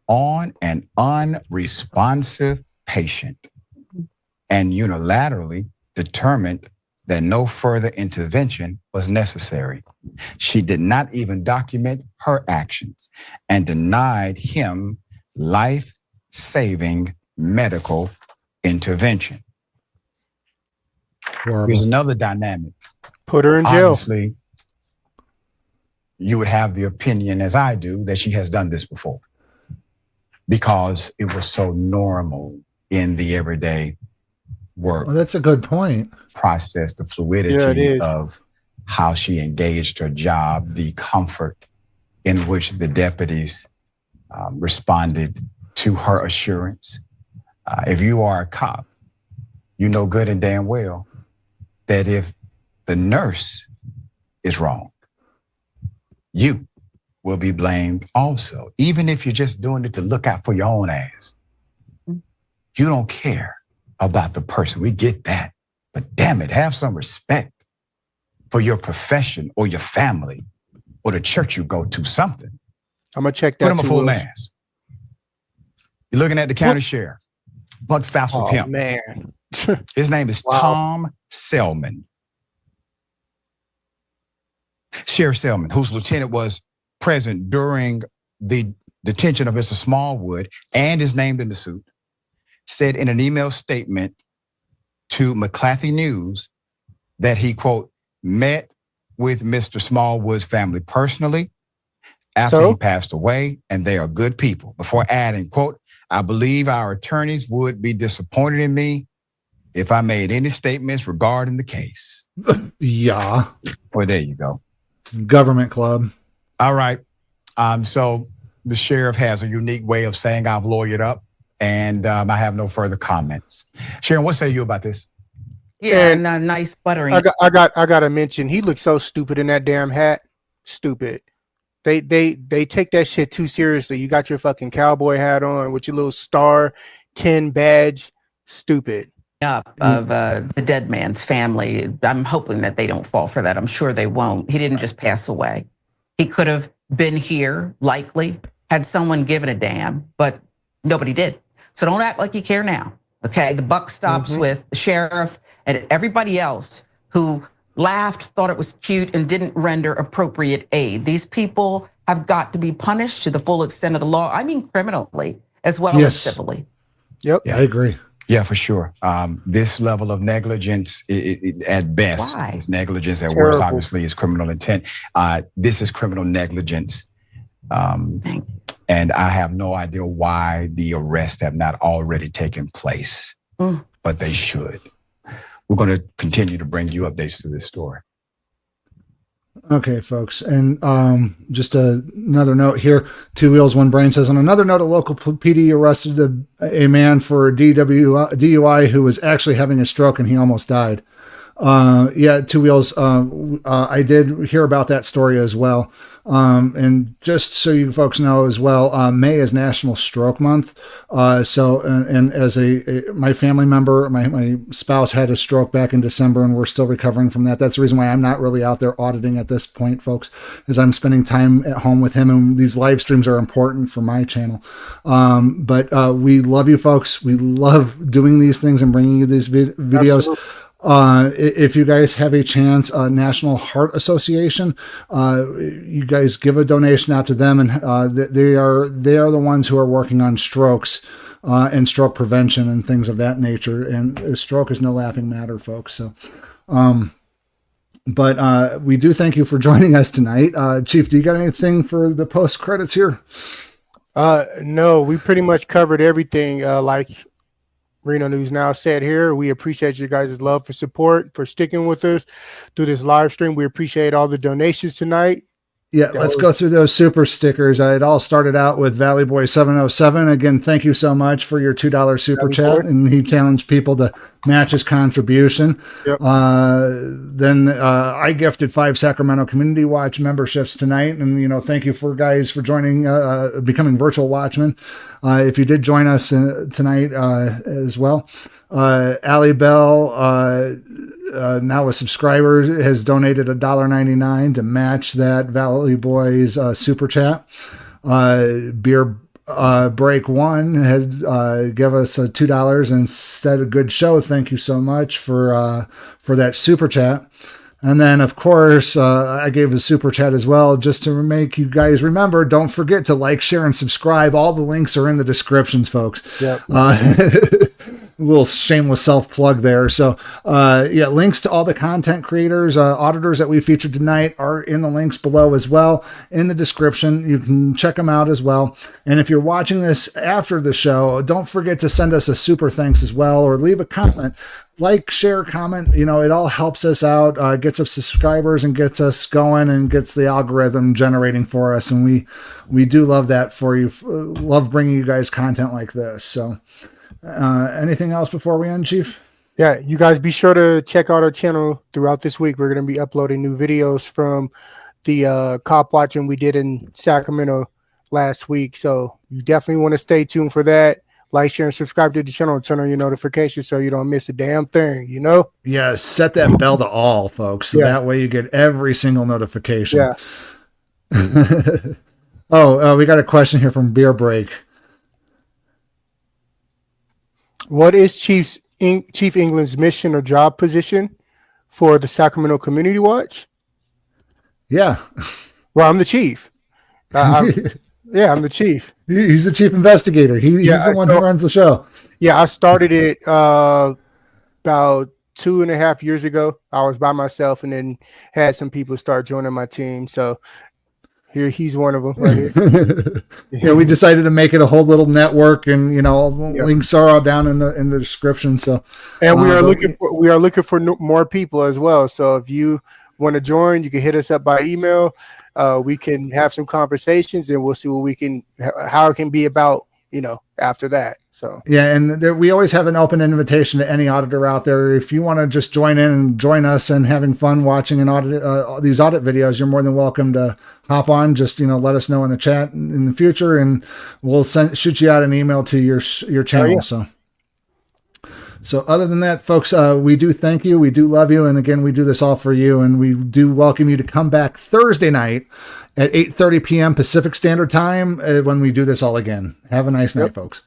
on an unresponsive patient and unilaterally determined that no further intervention was necessary. She did not even document her actions and denied him life-saving medical intervention. Here's another dynamic. Put her in jail. Obviously, you would have the opinion, as I do, that she has done this before because it was so normal in the everyday work. Well, that's a good point. Process, the fluidity of how she engaged her job, the comfort in which the deputies responded to her assurance. If you are a cop, you know good and damn well that if the nurse is wrong, you will be blamed also, even if you're just doing it to look out for your own ass. You don't care about the person. We get that. But damn it, have some respect for your profession or your family or the church you go to, something. I'm going to check that. Put him a full mask. You're looking at the county sheriff. Buck Stops with him. Man. His name is Tom Selman. Sheriff Selman, whose lieutenant was present during the detention of Mr. Smallwood and is named in the suit, said in an email statement to McClatchy News that he, quote, met with Mr. Smallwood's family personally after he passed away, and they are good people. Before adding, quote, I believe our attorneys would be disappointed in me if I made any statements regarding the case. Yeah. Well, there you go. Government club. All right. So the sheriff has a unique way of saying I've lawyered up, and I have no further comments. Sharon, what say you about this? Yeah, and nice buttering. I got to mention, he looks so stupid in that damn hat. Stupid. They take that shit too seriously. You got your fucking cowboy hat on with your little star 10 badge. Stupid. Up of the dead man's family. I'm hoping that they don't fall for that. I'm sure they won't. He didn't just pass away. He could have been here, likely, had someone given a damn, but nobody did. So don't act like you care now, okay? The buck stops with the sheriff and everybody else who laughed, thought it was cute, and didn't render appropriate aid. These people have got to be punished to the full extent of the law. I mean criminally as well as civilly. Yep, I agree. Yeah, for sure. This level of negligence, at best, is negligence. At worst, obviously, is criminal intent. This is criminal negligence. And I have no idea why the arrests have not already taken place, but they should. We're going to continue to bring you updates to this story. Okay, folks. And just another note here. Two Wheels, One Brain says, on another note, a local PD arrested a man for DUI who was actually having a stroke and he almost died. Yeah, Two Wheels. I did hear about that story as well. And just so you folks know as well, May is National Stroke Month. So as my family member, my spouse had a stroke back in December and we're still recovering from that. That's the reason why I'm not really out there auditing at this point, folks, is I'm spending time at home with him, and these live streams are important for my channel. But we love you folks. We love doing these things and bringing you these videos. Absolutely. If you guys have a chance, National Heart Association, you guys give a donation out to them, and they are the ones who are working on strokes and stroke prevention and things of that nature. And stroke is no laughing matter, folks. So, but we do thank you for joining us tonight. Chief, do you got anything for the post credits here? No, we pretty much covered everything. Like Reno News Now said here, we appreciate you guys' love for support, for sticking with us through this live stream. We appreciate all the donations tonight. Yeah, let's go through those super stickers. It all started out with Valley Boy 707. Again, thank you so much for your $2 super chat. And he challenged people to match his contribution. Yep. Then I gifted 5 Sacramento Community Watch memberships tonight. And, thank you for guys for joining, becoming virtual watchmen. If you did join us tonight as well. Allie Bell, now a subscriber, has donated $1.99 to match that Valley Boys super chat. Beer Break One had give us $2 and said a good show. Thank you so much for that super chat. And then, of course, I gave a super chat as well, just to make you guys remember, don't forget to like, share, and subscribe. All the links are in the descriptions, folks. Yep. A little shameless self-plug there. So, links to all the content creators, auditors that we featured tonight are in the links below as well in the description. You can check them out as well. And if you're watching this after the show, don't forget to send us a super thanks as well, or leave a comment. Like, share, comment, it all helps us out, gets us subscribers and gets us going and gets the algorithm generating for us. And we do love that for you. Love bringing you guys content like this. So anything else before we end, Chief? Yeah, you guys be sure to check out our channel throughout this week. We're going to be uploading new videos from the cop watching we did in Sacramento last week. So you definitely want to stay tuned for that. Like, share, and subscribe to the channel and turn on your notifications so you don't miss a damn thing, Yeah, set that bell to all, folks. So that way you get every single notification. Yeah. We got a question here from Beer Break. What is Chief England's mission or job position for the Sacramento Community Watch? Yeah. Well, I'm the chief. I'm the chief. He's the chief investigator. He's the one who runs the show. Yeah, I started it about 2.5 years ago. I was by myself and then had some people start joining my team. So here he's one of them right here. Yeah, we decided to make it a whole little network, and links are all down in the description. So, and we are looking for more people as well. So if you want to join, you can hit us up by email. We can have some conversations, and we'll see how it can be about, after that. So yeah, and we always have an open invitation to any auditor out there. If you want to just join in and join us and having fun watching an audit, these audit videos, you're more than welcome to hop on. Just let us know in the chat in the future, and we'll shoot you out an email to your channel. Oh, yeah. So other than that, folks, we do thank you. We do love you. And again, we do this all for you. And we do welcome you to come back Thursday night at 8:30 p.m. Pacific Standard Time when we do this all again. Have a nice night, folks.